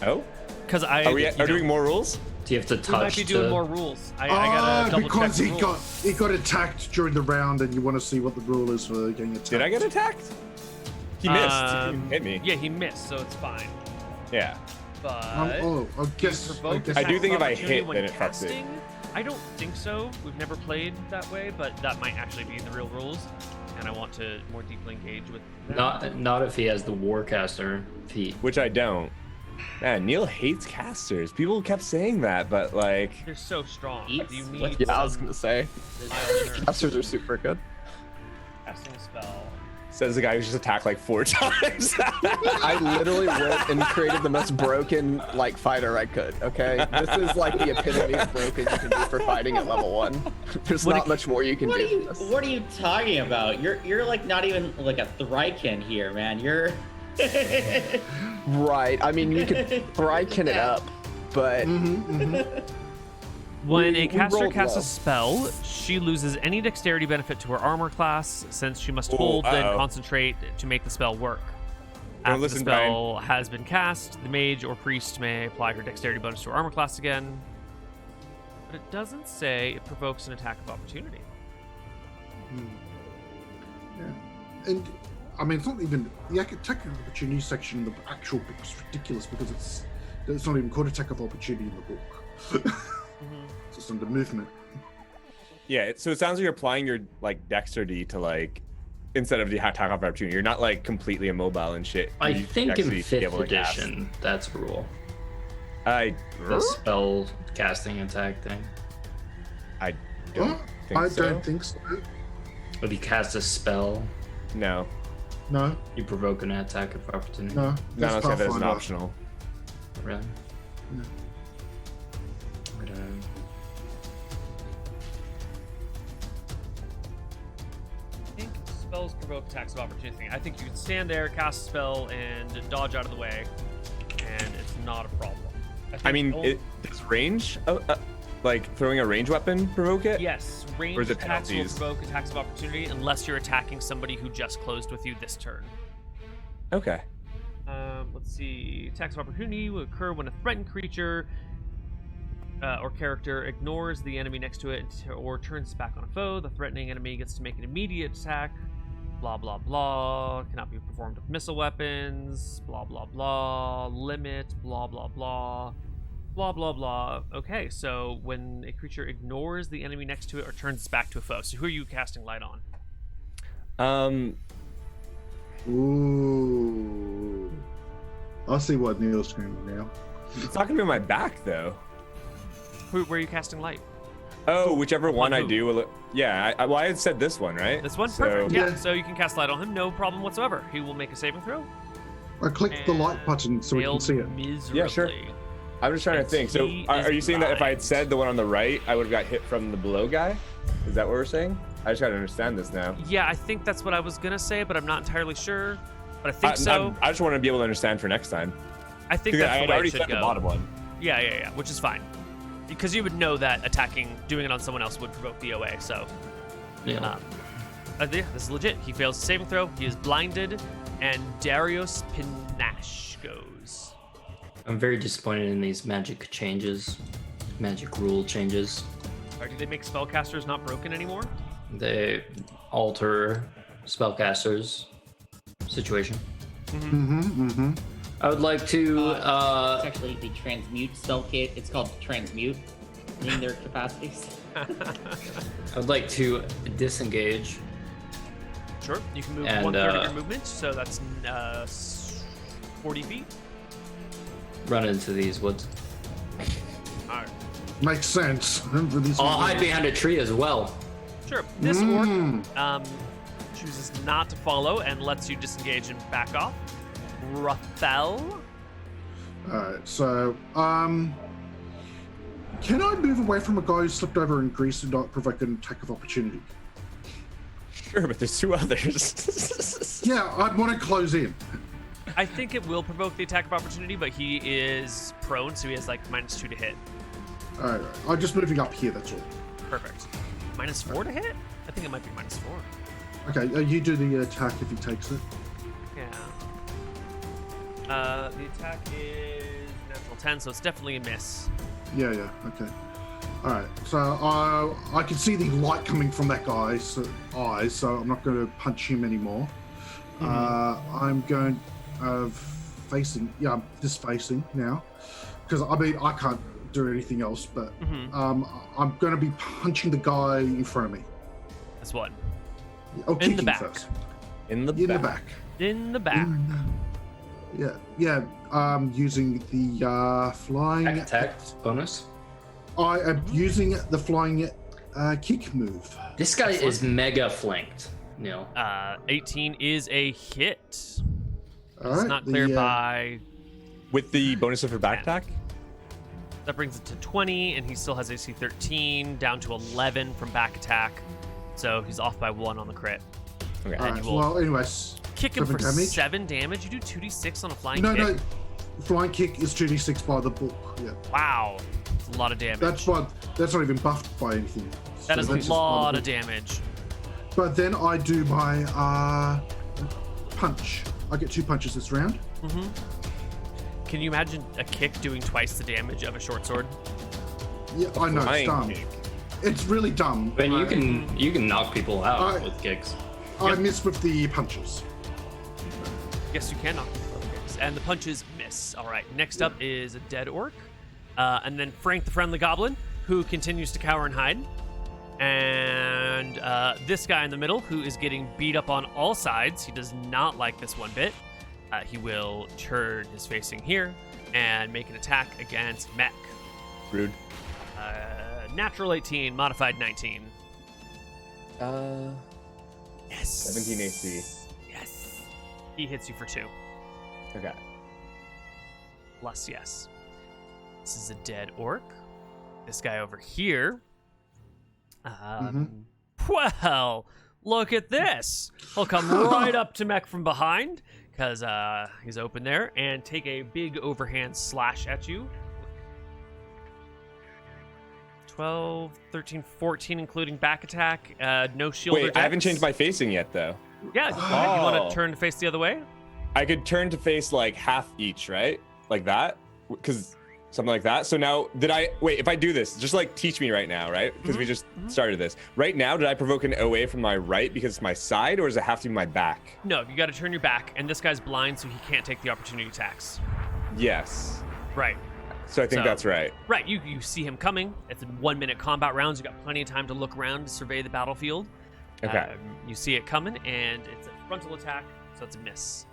Oh. Because I. Are we you know, doing more rules? Do you have to We touch might be doing to- more rules. I gotta double check because the he rules. got attacked during the round, and you want to see what the rule is for getting attacked. Did I get attacked? He missed. He didn't hit me. Yeah, he missed, so it's fine. Yeah. But I guess. provoke I do attack think if I opportunity hit, when then it fucks it. casting? I don't think so. We've never played that way, but that might actually be the real rules, and I want to more deeply engage with that. Not if he has the Warcaster feat. Which I don't. Man, Neal hates casters. People kept saying that, but like. They're so strong. Eats? Do you need Yeah, I was gonna say some casters are super good. casting spell? Says the guy who's just attacked like 4 times. I literally went and created the most broken like fighter I could. Okay, this is like the epitome of broken you can do for fighting at level 1. There's not much more you can do. What are you talking about? You're like not even like a Thrykin here, man. You're right. I mean, you could Thrykin it up, but When a we caster rolled casts low. a spell, she loses any dexterity benefit to her armor class, since she must hold then concentrate to make the spell work. After listen, the spell has been cast, the mage or priest may apply her dexterity bonus to her armor class again. But it doesn't say it provokes an attack of opportunity. Yeah. And I mean, it's not even the attack of opportunity section in the actual book is ridiculous because it's not even called attack of opportunity in the book. It's just under movement. Yeah, so it sounds like you're applying your like dexterity to like instead of the attack of opportunity. You're not like completely immobile and shit. I You think actually in be 5th able to cast. edition, that's a rule. I The spell casting attack thing. I don't think I so. don't think so. If you cast a spell, No, No, you provoke an attack of opportunity. no. not That's unless you have it as an Pathfinder. optional. Really? No. I don't know. I think spells provoke attacks of opportunity. I think you can stand there, cast a spell, and dodge out of the way, and it's not a problem. I mean, think does range, like throwing a range weapon, provoke it? yes, Or is ranged it attacks will penalties? provoke attacks of opportunity unless you're attacking somebody who just closed with you this turn. Okay. Let's see. Attacks of opportunity will occur when a threatened creature or character ignores the enemy next to it or turns back on a foe. The threatening enemy gets to make an immediate attack. Blah, blah, blah. Cannot be performed with missile weapons. Blah, blah, blah. Limit. Blah, blah, blah. Blah, blah, blah. Okay, so when a creature ignores the enemy next to it or turns back to a foe. So who are you casting light on? Ooh. I see what Neal's doing now. It's not gonna be on my back though. Where are you casting light? Oh, whichever one I who? do. Yeah, I had said this one, right? This one? So- Perfect. Yeah. Yeah. So you can cast light on him, no problem whatsoever. He will make a saving throw. I clicked the light button so we can Failed see it. miserably. Yeah, sure. I'm just trying to think. So, He are is you saying that if I had blind. said the one on the right, I would have got hit from the below guy? Is that what we're saying? I just gotta understand this now. Yeah, I think that's what I was gonna say, but I'm not entirely sure. But I think so. I just want to be able to understand for next time. I think Because that's I the had way already it should said go. the bottom one. Yeah, which is fine. Because you would know that doing it on someone else would provoke the OA, so. Yeah. Yeah, this is legit. He fails the saving throw, he is blinded, and Darius Pinash goes. I'm very disappointed in these magic changes, magic rule changes. Or do they make spellcasters not broken anymore? They alter spellcasters' situation. I would like to it's actually the transmute spell kit. It's called transmute in their capacities. I would like to disengage. Sure, you can move And, 1/3 of your movement, so that's 40 feet. Run into these woods. Alright. Makes sense. For these I'll ones. hide behind a tree as well. Sure, this orc chooses not to follow and lets you disengage and back off. Rathel? Alright, so, can I move away from a guy who slipped over in grease and not provoke an attack of opportunity? Sure, but there's 2 others. Yeah, I'd want to close in. I think it will provoke the attack of opportunity, but he is prone, so he has like -2 to hit. Alright, I'm just moving up here, that's all. Perfect. -4 to hit? I think it might be -4. Okay, you do the attack if he takes it. Yeah. The attack is natural 10, so it's definitely a miss. Yeah, okay. Alright, so I can see the light coming from that guy's eyes, so I'm not going to punch him anymore. I'm going facing, yeah, I'm just facing now. Because, I mean, I can't do anything else, but I'm going to be punching the guy in front of me. That's one. Oh, In the kicking back. first. In the In the back. back. In the back. Yeah, using the flying... Attack bonus. I am using the flying kick move. This guy is mega flanked. Neal. 18 is a hit. It's All right. not cleared by. With the bonus of her back attack? That brings it to 20, and he still has AC 13, down to 11 from back attack. So he's off by 1 on the crit. Okay. All And right. you will Well, anyways. kick him 7 for damage. 7 damage. You do 2d6 on a flying No, kick. no. Flying kick is 2d6 by the book. Yeah. Wow. That's a lot of damage. That's not even buffed by anything. That So is that's a just by lot the of book. damage. But then I do my punch. I get 2 punches this round. Can you imagine a kick doing twice the damage of a short sword? Yeah, I know it's Flying dumb. kick. It's really dumb. But you can knock people out I- with kicks. I miss with the punches. Yes, you can knock him with kicks. And the punches miss. All right, next up is a dead orc. And then Frank the Friendly Goblin, who continues to cower and hide. And this guy in the middle, who is getting beat up on all sides. He does not like this one bit. He will turn his facing here and make an attack against Mech. Rude. Natural 18, modified 19. Yes. 17 AC. Yes. He hits you for 2. Okay. Plus, yes. This is a dead orc. This guy over here. Well, look at this. He'll come right up to Mech from behind because he's open there and take a big overhand slash at you. 12, 13, 14, including back attack. No shield or Wait, I haven't dex. changed my facing yet, though. Yeah, go ahead. You want Oh. to turn to face the other way? I could turn to face like half each, right? Like that? Because something like that. So now, wait, if I do this, just like teach me right now, right? Because we just started this. Right now, did I provoke an OA from my right because it's my side, or does it have to be my back? No, you got to turn your back, and this guy's blind, so he can't take the opportunity attacks. Yes. Right. So I think So- that's right. Right, you see him coming. It's 1 minute combat rounds. You got plenty of time to look around to survey the battlefield. Okay. You see it coming, and it's a frontal attack, so it's a miss.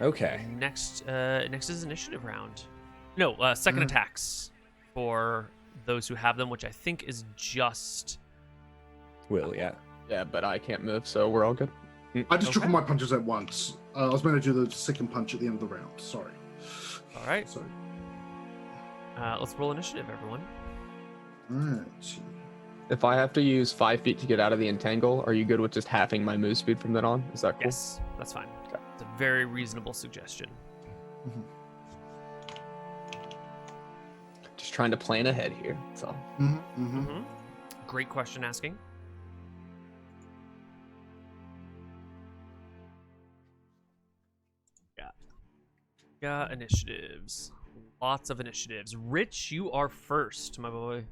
Okay. Next is initiative round. No, second attacks for those who have them, which I think is just. Will, yeah. Yeah, but I can't move, so we're all good. I just took Okay. all my punches at once. I was meant to do the second punch at the end of the round. Sorry. All right. So, Let's roll initiative, everyone. right. If I have to use 5 feet to get out of the entangle, are you good with just halving my move speed from then on? Is that cool? Yes, that's fine. It's a very reasonable suggestion. Just trying to plan ahead here. So Great question asking. Got initiatives. Lots of initiatives. Rich, you are first, my boy.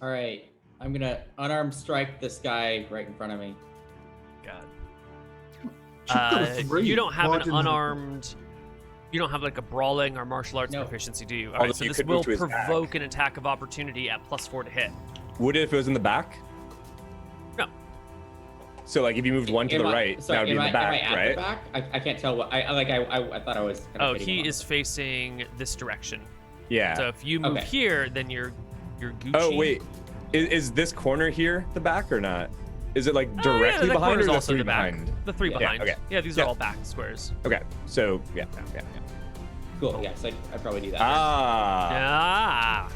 All right, I'm gonna unarmed strike this guy right in front of me. God. She's got a 3. You don't have Why an didn't I- unarmed. You don't have like a brawling or martial arts No. proficiency, do you? All Although right, so you this could will move to his back. provoke an attack of opportunity at +4 to hit. Would it if it was in the back? No. So like if you moved one to the right, Sorry, that would be in the am I back, at right? the back? I can't tell what I thought I was. Kind of Oh, hitting he him. is facing this direction. Yeah. So if you move Okay. here, then you're Gucci. Oh wait, is this corner here the back or not? Is it like Oh, directly yeah, that behind or corner's the also 3 the back. behind? The 3 Yeah, behind. okay. Yeah, these Yeah. are all back squares. Okay, so yeah. Cool. Yes, I'd probably do that. Ah.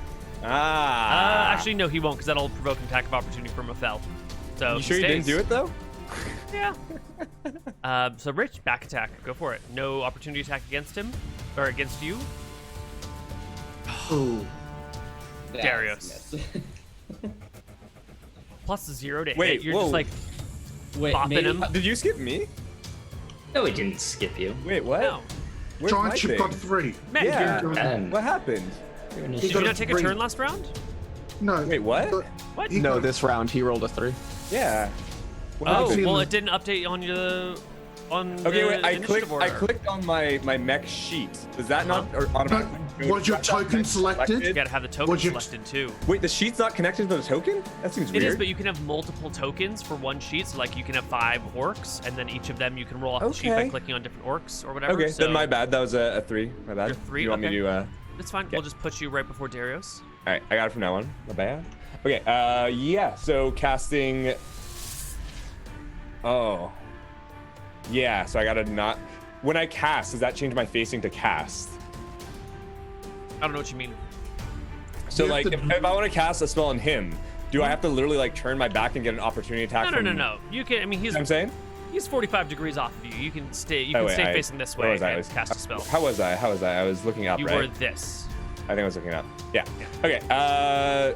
Ah. Actually, no, he won't, because that'll provoke an attack of opportunity from Ophel. So You he sure you didn't stays. do it though? Yeah. So Rich, back attack. Go for it. No opportunity attack against him or against you. Oh, That's Darius. miss. +0 to Wait, hit. You're whoa. just like Wait, bopping maybe, him. Did you skip me? No, he didn't skip you. Wait, what? No. Where's my giant ship thing? got 3. Matt, Yeah. you're- And What happened? did you not take a turn last round? No. Wait, what? What? He no, got- this round he rolled a 3. Yeah. What Oh, happened? well, it didn't update on your Okay, wait. I initiative clicked. order. I clicked on my mech sheet. Does that not or automatically? No, was your token selected? You gotta have the token Would you- selected too. Wait, the sheet's not connected to the token? That seems It weird. is, but you can have multiple tokens for one sheet. So, like, you can have 5 orcs, and then each of them you can roll off the sheet by Okay. clicking on different orcs or whatever. Okay, so then my bad. That was a 3. My bad. You're 3? You want me Okay. to? It's fine. Okay. We'll just put you right before Darius. All right, I got it from now on. My bad. Okay. Yeah. So casting Oh. Yeah, so I gotta not... When I cast, does that change my facing to cast? I don't know what you mean. So, You have like, to- if I want to cast a spell on him, do I have to literally, like, turn my back and get an opportunity attack No. You can. I mean, You know what I'm saying? he's 45 degrees off of you. You can stay. You Oh, can wait, stay facing this where way was I? and cast a spell. How was I? I was looking up, You right? were this. I think I was looking up. Yeah. Okay.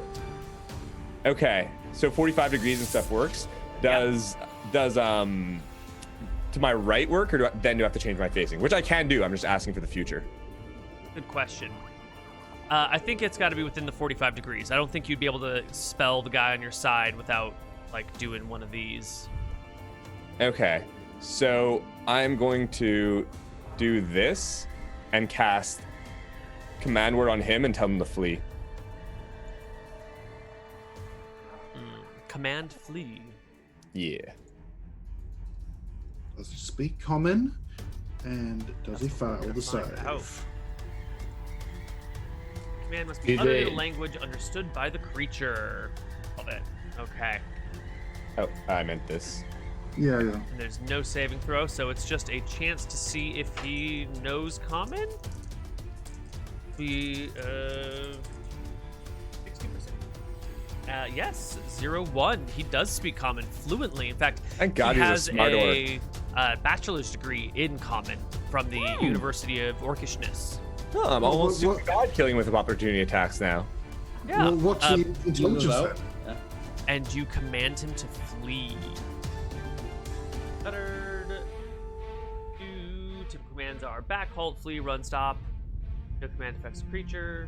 Okay. So 45 degrees and stuff works. Does to my right work, or do I have to change my facing? Which I can do. I'm just asking for the future. Good question. I think it's got to be within the 45 degrees. I don't think you'd be able to spell the guy on your side without like doing one of these. Okay. So I'm going to do this and cast command word on him and tell him to flee. Command flee. Yeah. Does he speak common? And does he fail the Find save? out. Command must be Do uttered in they- a language understood by the creature. Love it. Okay. Oh, I meant this. Yeah. And there's no saving throw, so it's just a chance to see if he knows common. He 60%. Yes, 0-1. He does speak common fluently. In fact, Thank God he he's a has smart orc. a bachelor's degree in common from the University of Orcishness. Oh, I'm Well, almost what- super god killing with opportunity attacks now. Yeah. Well, what's the intelligence vote? then? And you command him to flee. Uttered. Typical commands are back, halt, flee, run, stop. No command affects the creature.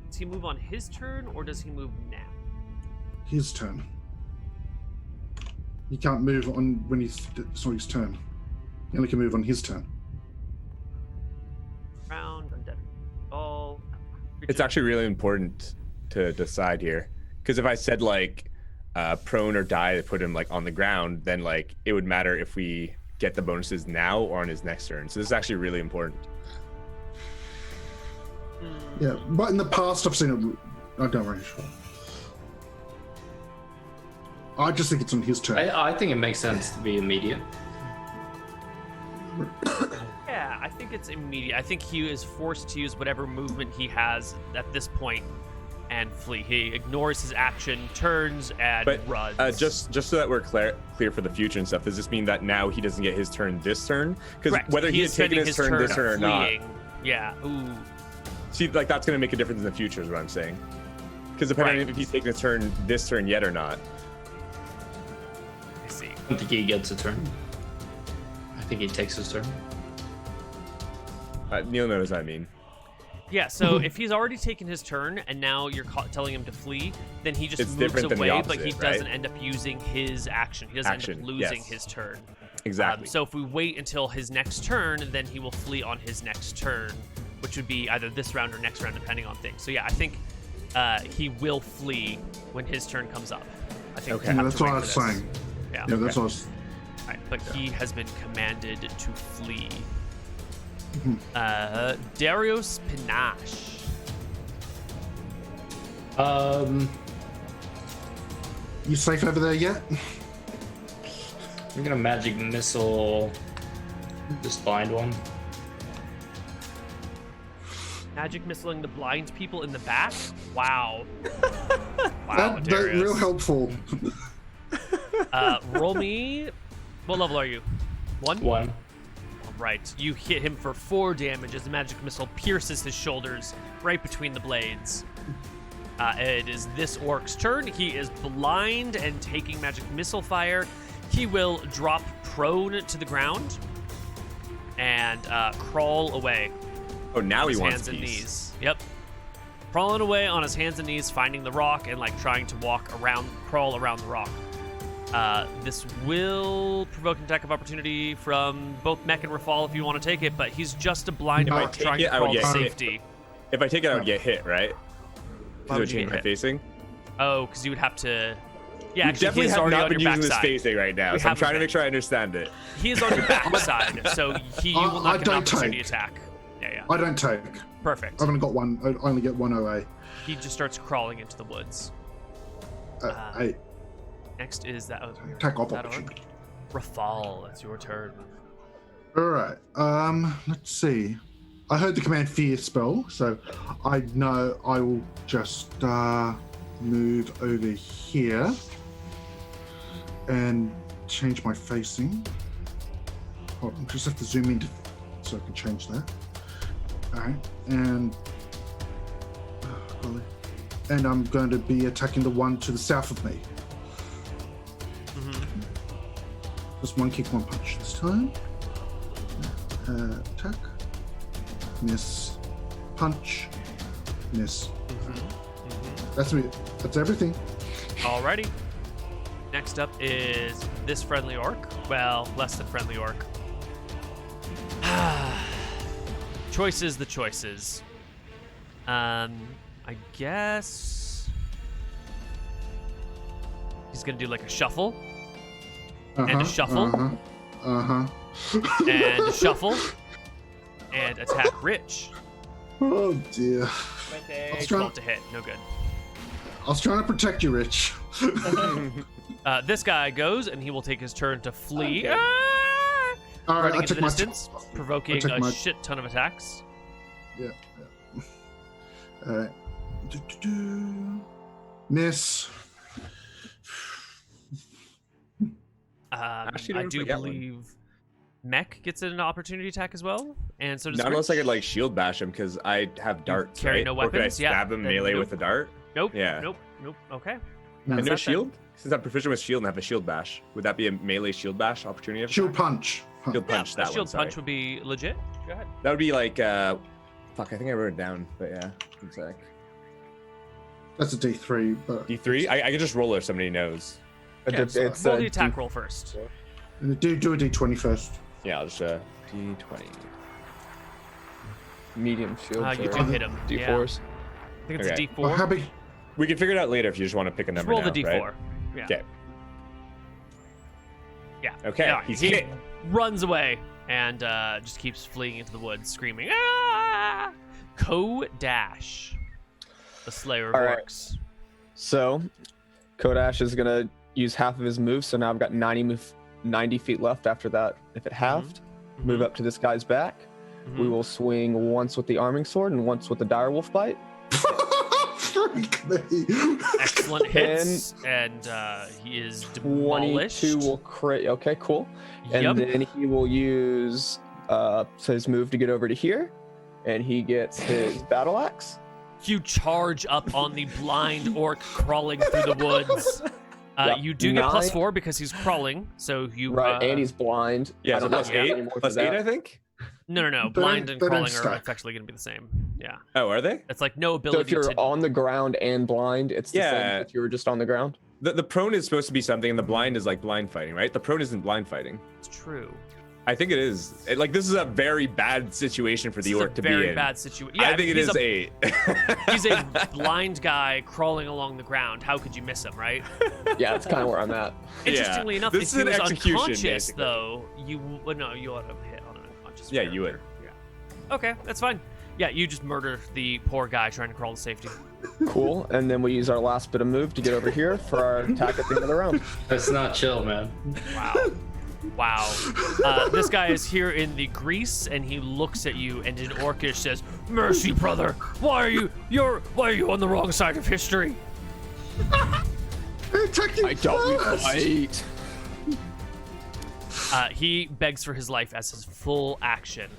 Does he move on his turn or does he move now? His turn. He can't move on when it's not his turn. He only can move on his turn. Round, undead. All. It's actually really important to decide here, because if I said like prone or die to put him like on the ground, then like it would matter if we get the bonuses now or on his next turn. So this is actually really important. Yeah, but in the past I've seen it. I don't really sure. I just think it's on his turn. I think it makes sense to be immediate. Yeah, I think it's immediate. I think he is forced to use whatever movement he has at this point and flee. He ignores his action, turns, and But runs. just so that we're clear for the future and stuff, does this mean that now he doesn't get his turn this turn? Because Correct. whether he had is taken spending his turn this turn or not, fleeing. Yeah. Ooh. see, like that's going to make a difference in the future is what I'm saying. Because depending Right. if he's taking his turn this turn yet or not. I see. I don't think he gets a turn. I think he takes his turn. Neal knows what I mean. Yeah, so if he's already taken his turn and now you're telling him to flee, then he just It's moves different than the away, but he opposite, right? doesn't end up using his action. He doesn't end Action, up losing yes. his turn. Exactly. So if we wait until his next turn, then he will flee on his next turn, which would be either this round or next round, depending on things. So yeah, I think he will flee when his turn comes up. I think Okay. we Yeah, have that's to what wait I was for this. saying. Yeah. Yeah, that's what I was. Right, but he has been commanded to flee. Darius Panache. You safe over there yet? I'm gonna magic missile this blind one. Magic missiling the blind people in the back? Wow. Wow, That's Darius. real helpful. Roll me. What level are you? One? One. All right. You hit him for 4 damage as the magic missile pierces his shoulders right between the blades. It is this orc's turn. He is blind and taking magic missile fire. He will drop prone to the ground and crawl away. Oh, now he His wants hands and peace. knees. Yep. Crawling away on his hands and knees, finding the rock and like trying to crawl around the rock. This will provoke an attack of opportunity from both Mech and Rafal if you want to take it, but he's just a blind If I orc take trying it, to I would crawl to get hit. safety. If I take it, I would get hit, right? Why Because it would would you change get my hit? facing. Oh, because you would have to. Yeah, You actually, definitely he's have already not on been your using this backside. facing right now, We so I'm haven't trying to been. make sure I understand it. He is on your backside, so you will I not get an don't opportunity take. attack. Yeah. I don't take. Perfect. I've only got one. I only get one OA. He just starts crawling into the woods. 8. Next is that. Oh, Attack of that orc. opportunity. Rafal, it's your turn. All right. Let's see. I heard the command fear spell, so I know I will just move over here and change my facing. Hold on, just have to zoom in so I can change that. All right, and I'm going to be attacking the one to the south of me. Just one kick, one punch this time. Attack. Miss. Punch. Miss. That's me. That's everything. Alrighty. Next up is this friendly orc. Well, less than friendly orc. Choices the choices. I guess he's gonna do like a shuffle. And a shuffle. And a shuffle. And attack Rich. Oh dear. 12 to hit, no good. I was trying to protect you, Rich. This guy goes and he will take his turn to flee. All right, Running I into took the my distance, provoking a shit ton of attacks. Yeah. All right. Miss. Actually, I don't do forget one. believe Mech gets an opportunity attack as well, and so does Not unless I Rich. could like shield bash him because I have darts. carry right? no Or could I weapons? Yeah, stab him then melee nope. with a dart? Nope. Yeah. Nope. Okay. And That's no that shield? Since I'm proficient with shield and have a shield bash, would that be a melee shield bash opportunity? Shield punch. Shield Then. punch. Yeah, That a shield one. Sorry. punch would be legit. Go ahead. That would be like, fuck. I think I wrote it down, but yeah. One sec. That's a D3, but D3. I could just roll if somebody knows. Yeah, It's roll a the attack roll first. do a D20 first. Yeah, I'll just D20. medium shield. You for do hit him. Yeah. D4s. I think it's Okay. a D4. Well, how big? We can figure it out later if you just want to pick a Just number. roll now, the D4. Right? Yeah. Okay. Yeah. Okay. Yeah, He's he hit. runs away and just keeps fleeing into the woods, screaming, "Ah!" Dash, the Slayer of All right. Orcs. So, Kodash is gonna use half of his move, so now I've got 90 feet left after that. If it halved, move up to this guy's back. We will swing once with the arming sword and once with the direwolf bite. Excellent hits, and he is demolished. 22 will crit. Okay, cool. And Yep. then he will use so his move to get over to here, and he gets his battle axe. You charge up on the blind orc crawling through the woods. Yep. You do get Nine. +4 because he's crawling, so you Right, and he's blind. Yeah, I so don't know plus if you have 8. any more Plus for 8, that. I think. No. They Blind don't- and they don't crawling are stack. effectively going to be the same. Yeah. Oh, are they? It's like no So ability if you're to. on the ground and blind, it's the same Yeah. as if you were just on the ground. The prone is supposed to be something, and the blind is like blind fighting, right? The prone isn't blind fighting. It's true. I think it is. Like this is a very bad situation for the This is orc a to very be in. bad situation. Yeah, I think it he's is a 8. He's a blind guy crawling along the ground. How could you miss him, right? Yeah, that's kind of where I'm at. Interestingly enough, This if is he an was execution, unconscious, basically. though, you would no, you ought to hit on an unconscious. Yeah, character. you would. Yeah. Okay, that's fine. Yeah, you just murder the poor guy trying to crawl to safety. Cool. And then we use our last bit of move to get over here for our attack at the end of the round. That's not chill, man. Wow. This guy is here in the grease, and he looks at you, and in Orcish says, "Mercy, brother. Why are you on the wrong side of history?" I don't fight. He begs for his life as his full action.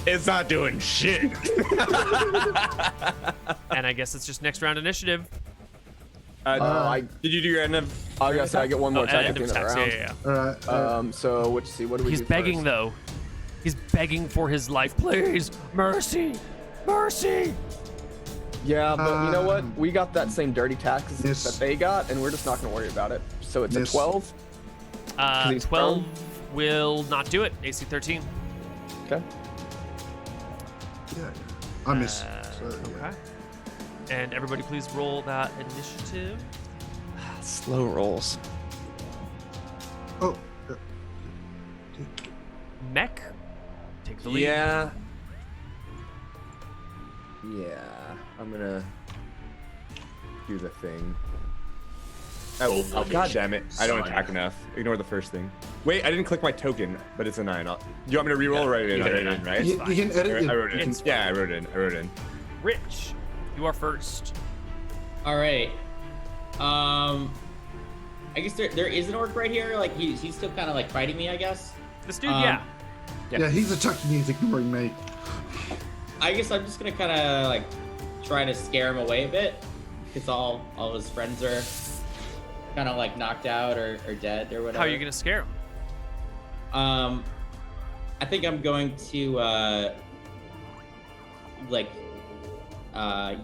It's not doing shit. And I guess it's just next round initiative. Did you do your end of? I guess I get one more attack at End the of end of the attacks. round. Yeah. So what do we He's do begging first? though. He's begging for his life. Please, mercy, mercy. Yeah, but you know what? We got that same dirty tax Yes. that they got, and we're just not going to worry about it. So it's Yes. a 12. he's 12 prone? will not do it. AC 13. Okay. Yeah, I miss. So, yeah. Okay. And everybody, please roll that initiative. Slow rolls. Oh, Mech, take the lead. Yeah. I'm gonna do the thing. Oh, god damn it. I don't attack enough. Ignore the first thing. Wait, I didn't click my token, but it's a 9. Do you want me to reroll or write it in? I wrote it in, right? You can edit I wrote it in. It's Yeah, I wrote it in. Rich, you are first. All right. I guess there is an orc right here. Like he's still kind of like fighting me, I guess. This dude, yeah. Yeah, he's attacking me, he's ignoring me. I guess I'm just gonna kind of like try to scare him away a bit, because all his friends are kind of like knocked out or dead or whatever. How are you gonna scare him? I think I'm going to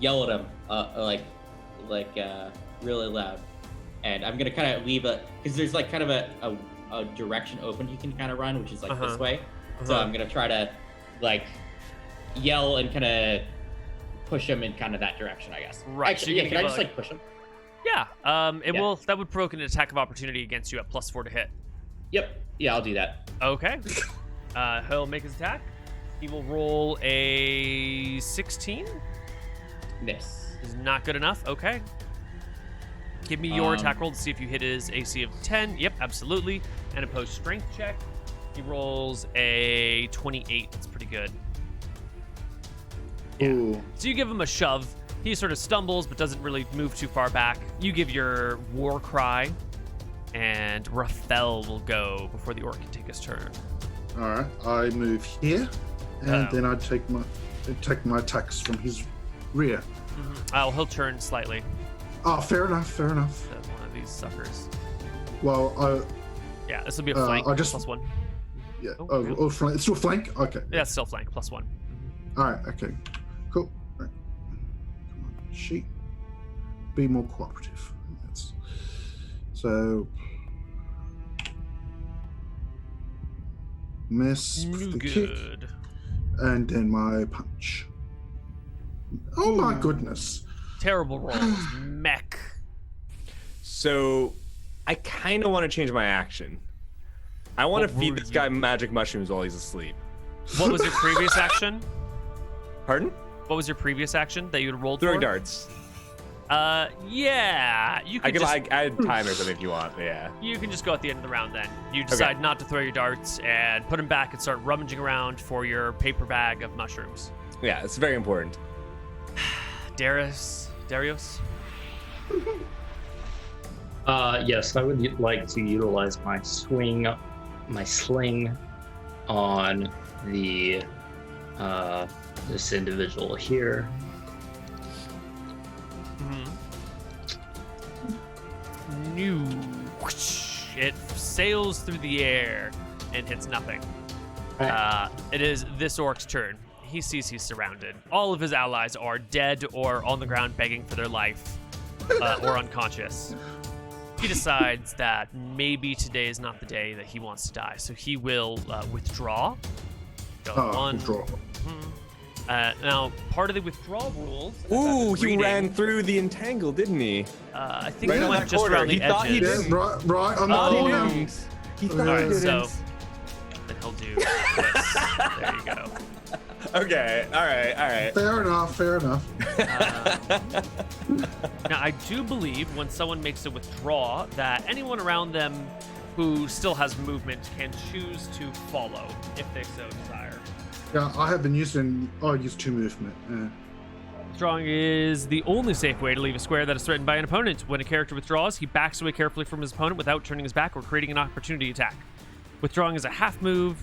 yell at him really loud, and I'm gonna kind of leave because there's like kind of a direction open he can kind of run, which is like this way. So I'm gonna try to like yell and kind of push him in kind of that direction, I guess. Right. Actually, so yeah, can I just like push him? Yeah. Will. That would provoke an attack of opportunity against you at +4 to hit. Yep. Yeah, I'll do that. Okay. He'll make his attack. He will roll a 16. Miss. Is not good enough. Okay. Give me your attack roll to see if you hit his AC of 10. Yep, absolutely. And opposed strength check. He rolls a 28. That's pretty good. Yeah. Ooh. So you give him a shove. He sort of stumbles, but doesn't really move too far back. You give your war cry, and Raphael will go before the orc can take his turn. All right, I move here, and then I take my attacks from his rear. Mm-hmm. He'll turn slightly. Oh, fair enough. To one of these suckers. Well, yeah, this will be a flank. I just +1. Yeah. Oh, Flank. It's still flank. Okay. Yeah, it's still flank. +1. All right. Okay. Cool. All right. Come on, sheet. Be more cooperative. So. Miss the kick, Good. and then my punch. Oh my goodness! Terrible rolls. Mech. So, I kind of want to change my action. I want to feed this guy magic mushrooms while he's asleep. What was your previous action? Pardon? What was your previous action that you had rolled Throwing for? darts. Yeah. You I can can just, add timers if you want. Yeah. you can just go at the end of the round then. You decide not to throw your darts and put them back and start rummaging around for your paper bag of mushrooms. Yeah, it's very important. Darius? Yes, I would like to utilize my sling on the this individual here. New. It sails through the air and hits nothing. It is this orc's turn. He sees he's surrounded. All of his allies are dead or on the ground begging for their life or unconscious. He decides that maybe today is not the day that he wants to die, so he will withdraw. Go on. Withdraw. Now, part of the withdrawal rules. Ooh, he reading, ran through the entangle, didn't he? I think Right he on went that just corner. around the He thought he edges. did. Yeah, right on the corner. He thought All he right, didn't. so then he'll do this. There you go. Okay, all right. Fair enough. Now, I do believe when someone makes a withdraw that anyone around them who still has movement can choose to follow if they so desire. Yeah, I have been using. I use 2 movement. Yeah. Withdrawing is the only safe way to leave a square that is threatened by an opponent. When a character withdraws, he backs away carefully from his opponent without turning his back or creating an opportunity attack. Withdrawing is a half move.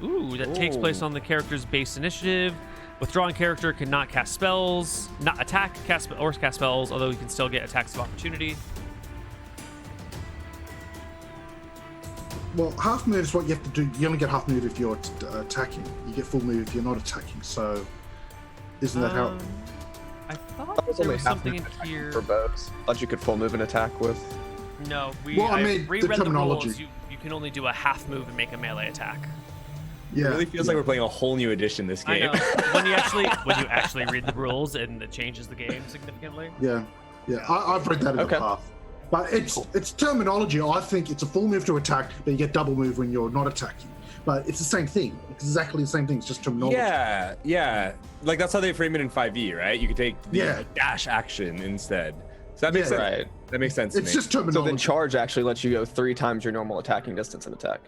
Ooh, that takes place on the character's base initiative. Withdrawing character cannot cast spells, not attack, cast spells, although he can still get attacks of opportunity. Well, half move is what you have to do. You only get half move if you're attacking. You get full move if you're not attacking. So, isn't that how? I thought there was something in here. For bows. I thought you could full move and attack with. No, Well, I mean, the reread the terminology. rules. You can only do a half move and make a melee attack. Yeah. It really feels like we're playing a whole new edition this I game. know. when you actually read the rules, and it changes the game significantly. Yeah. I've read that in the past. But it's terminology. I think it's a full move to attack, but you get double move when you're not attacking. But it's the same thing. It's exactly the same thing. It's just terminology. Yeah. Like that's how they frame it in 5e, right? You could take the Yeah. dash action instead. So that makes sense. Right. That makes sense to It's me. just So terminology. then charge actually lets you go 3 times your normal attacking distance and attack.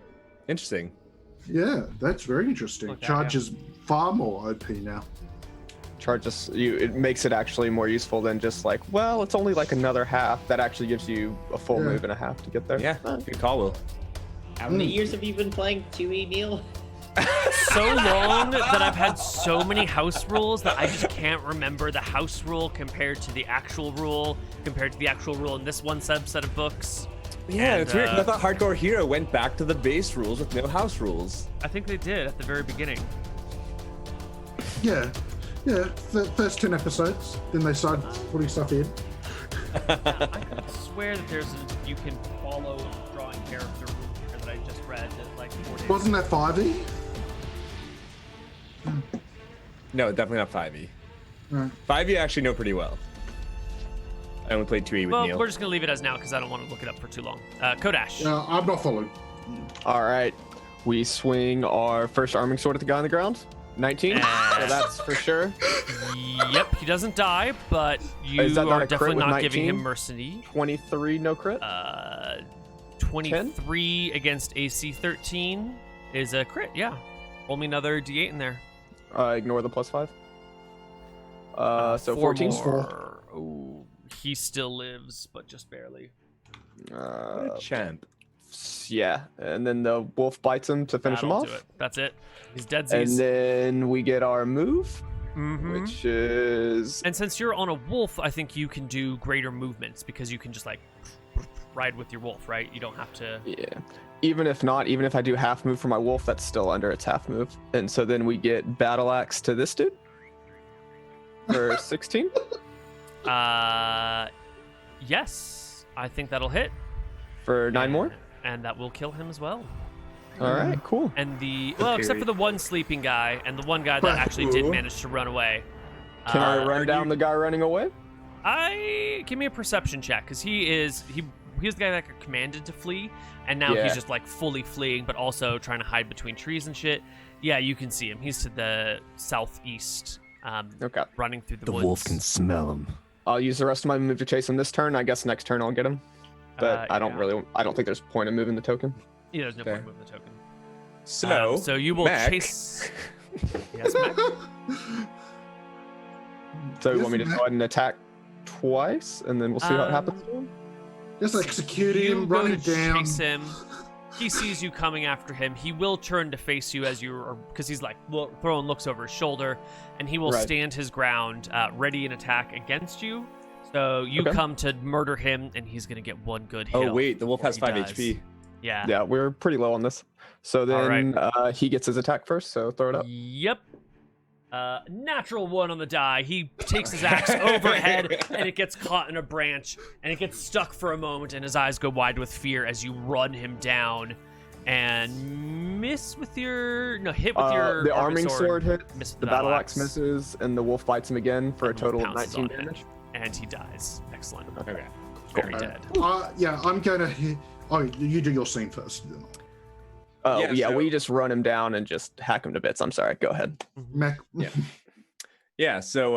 Interesting. Yeah, that's very interesting. Okay, Charge is far more OP now. Charge it makes it actually more useful than just like, well, it's only like another half. That actually gives you a full Yeah. move and a half to get there. Yeah, good call, Will. How many years have you been playing 2E, Neal? So long that I've had so many house rules that I just can't remember the house rule compared to the actual rule, compared to the actual rule in this one subset of books. Yeah, And, it's weird. 'Cause I thought Hardcore Hero went back to the base rules with no house rules. I think they did at the very beginning. Yeah, first 10 episodes. Then they started putting stuff in. I swear that you can follow drawing character rule here that I just read at like 4 days. Wasn't that 5e? No, definitely not 5e. Right. 5e I actually know pretty well. I only played 2e with Well, Neal. we're just gonna leave it as now because I don't want to look it up for too long. Kodash. I'm not following. All right. We swing our first arming sword at the guy on the ground. 19. So that's for sure. Yep, he doesn't die, but you Is that not are a crit definitely with not giving 19? him mercy. 23, no crit. 23 against AC 13 is a crit. Yeah, roll me another D8 in there. Ignore the +5. So 4 14. more. Ooh, he still lives, but just barely. What a champ. Yeah, and then the wolf bites him to finish him That'll off. do it. That's it. He's dead. And then we get our move, Mhm. which is And since you're on a wolf, I think you can do greater movements because you can just like ride with your wolf, right? You don't have to. yeah. Even if I do half move for my wolf, that's still under its half move. And so then we get battle axe to this dude for 16. Yes, I think that'll hit. For 9 more. And that will kill him as well. All right, cool. And except for the one sleeping guy and the one guy that actually did manage to run away. Can I run down the guy running away? Give me a perception check because he's the guy that got commanded to flee, and now Yeah. he's just like fully fleeing, but also trying to hide between trees and shit. Yeah, you can see him. He's to the southeast, Okay. running through the woods. smell him. I'll use the rest of my move to chase him this turn. I guess next turn I'll get him. But I don't think there's a point in moving the token. Yeah, there's no Fair. point moving the token. So you will Mac. chase. Yes, Mac. So you Yes, want me to go Mac. ahead and attack twice, and then we'll see what happens to him? Just execute You him, go run to it down. chase him. He sees you coming after him. He will turn to face you as you are, because he's like throwing looks over his shoulder, and he will Right. stand his ground, ready an attack against you. So you Okay. come to murder him, and he's gonna get one good hit. Oh wait, the wolf has 5 dies. HP. Yeah. Yeah, we're pretty low on this. So then All he gets his attack first, so throw it up. Yep. Natural 1 on the die. He takes his axe overhead, and it gets caught in a branch, and it gets stuck for a moment, and his eyes go wide with fear as you run him down, and hit with your The arming sword hit, miss with the battle axe misses, and the wolf bites him again for a And the wolf total of pounces 19 on it. damage. and he dies. Excellent. Okay. Very dead. Yeah, I'm going to hit. Oh, you do your scene first. Oh, Yeah, yeah, so- we just run him down and just hack him to bits. I'm sorry, go ahead. Mac. Yeah. Yeah, so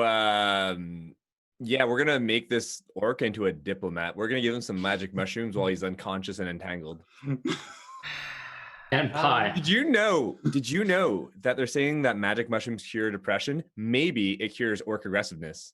we're gonna make this orc into a diplomat. We're gonna give him some magic mushrooms while he's unconscious and entangled. And pie. Did you know that they're saying that magic mushrooms cure depression? Maybe it cures orc aggressiveness.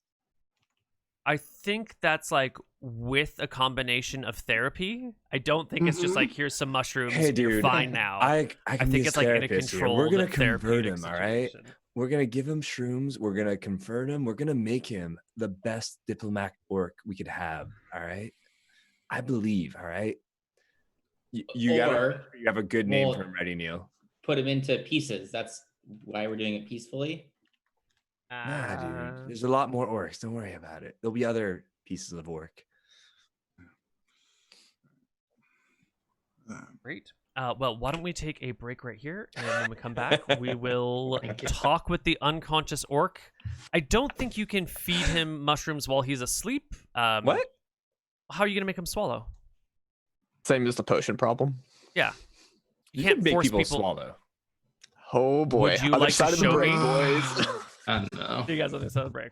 I think that's like with a combination of therapy. I don't think it's just like here's some mushrooms, Hey, you're dude, fine now. I think it's like in a controlled We're gonna convert therapeutic him, all right? situation. We're gonna give him shrooms. We're gonna convert him. We're gonna make him the best diplomat orc we could have. All right. I believe. All right. You have a good name for him ready, Neal. Put him into pieces. That's why we're doing it peacefully. Nah, dude. There's a lot more orcs. Don't worry about it. There'll be other pieces of orc. Great. Well, why don't we take a break right here, and when we come back, we will talk with the unconscious orc. I don't think you can feed him mushrooms while he's asleep. What? How are you gonna make him swallow? Same as the potion problem. Yeah, You can't can make force people people- swallow. Oh boy. Would you Other like to side of the show break, me? boys. I don't know. See you guys on the other break.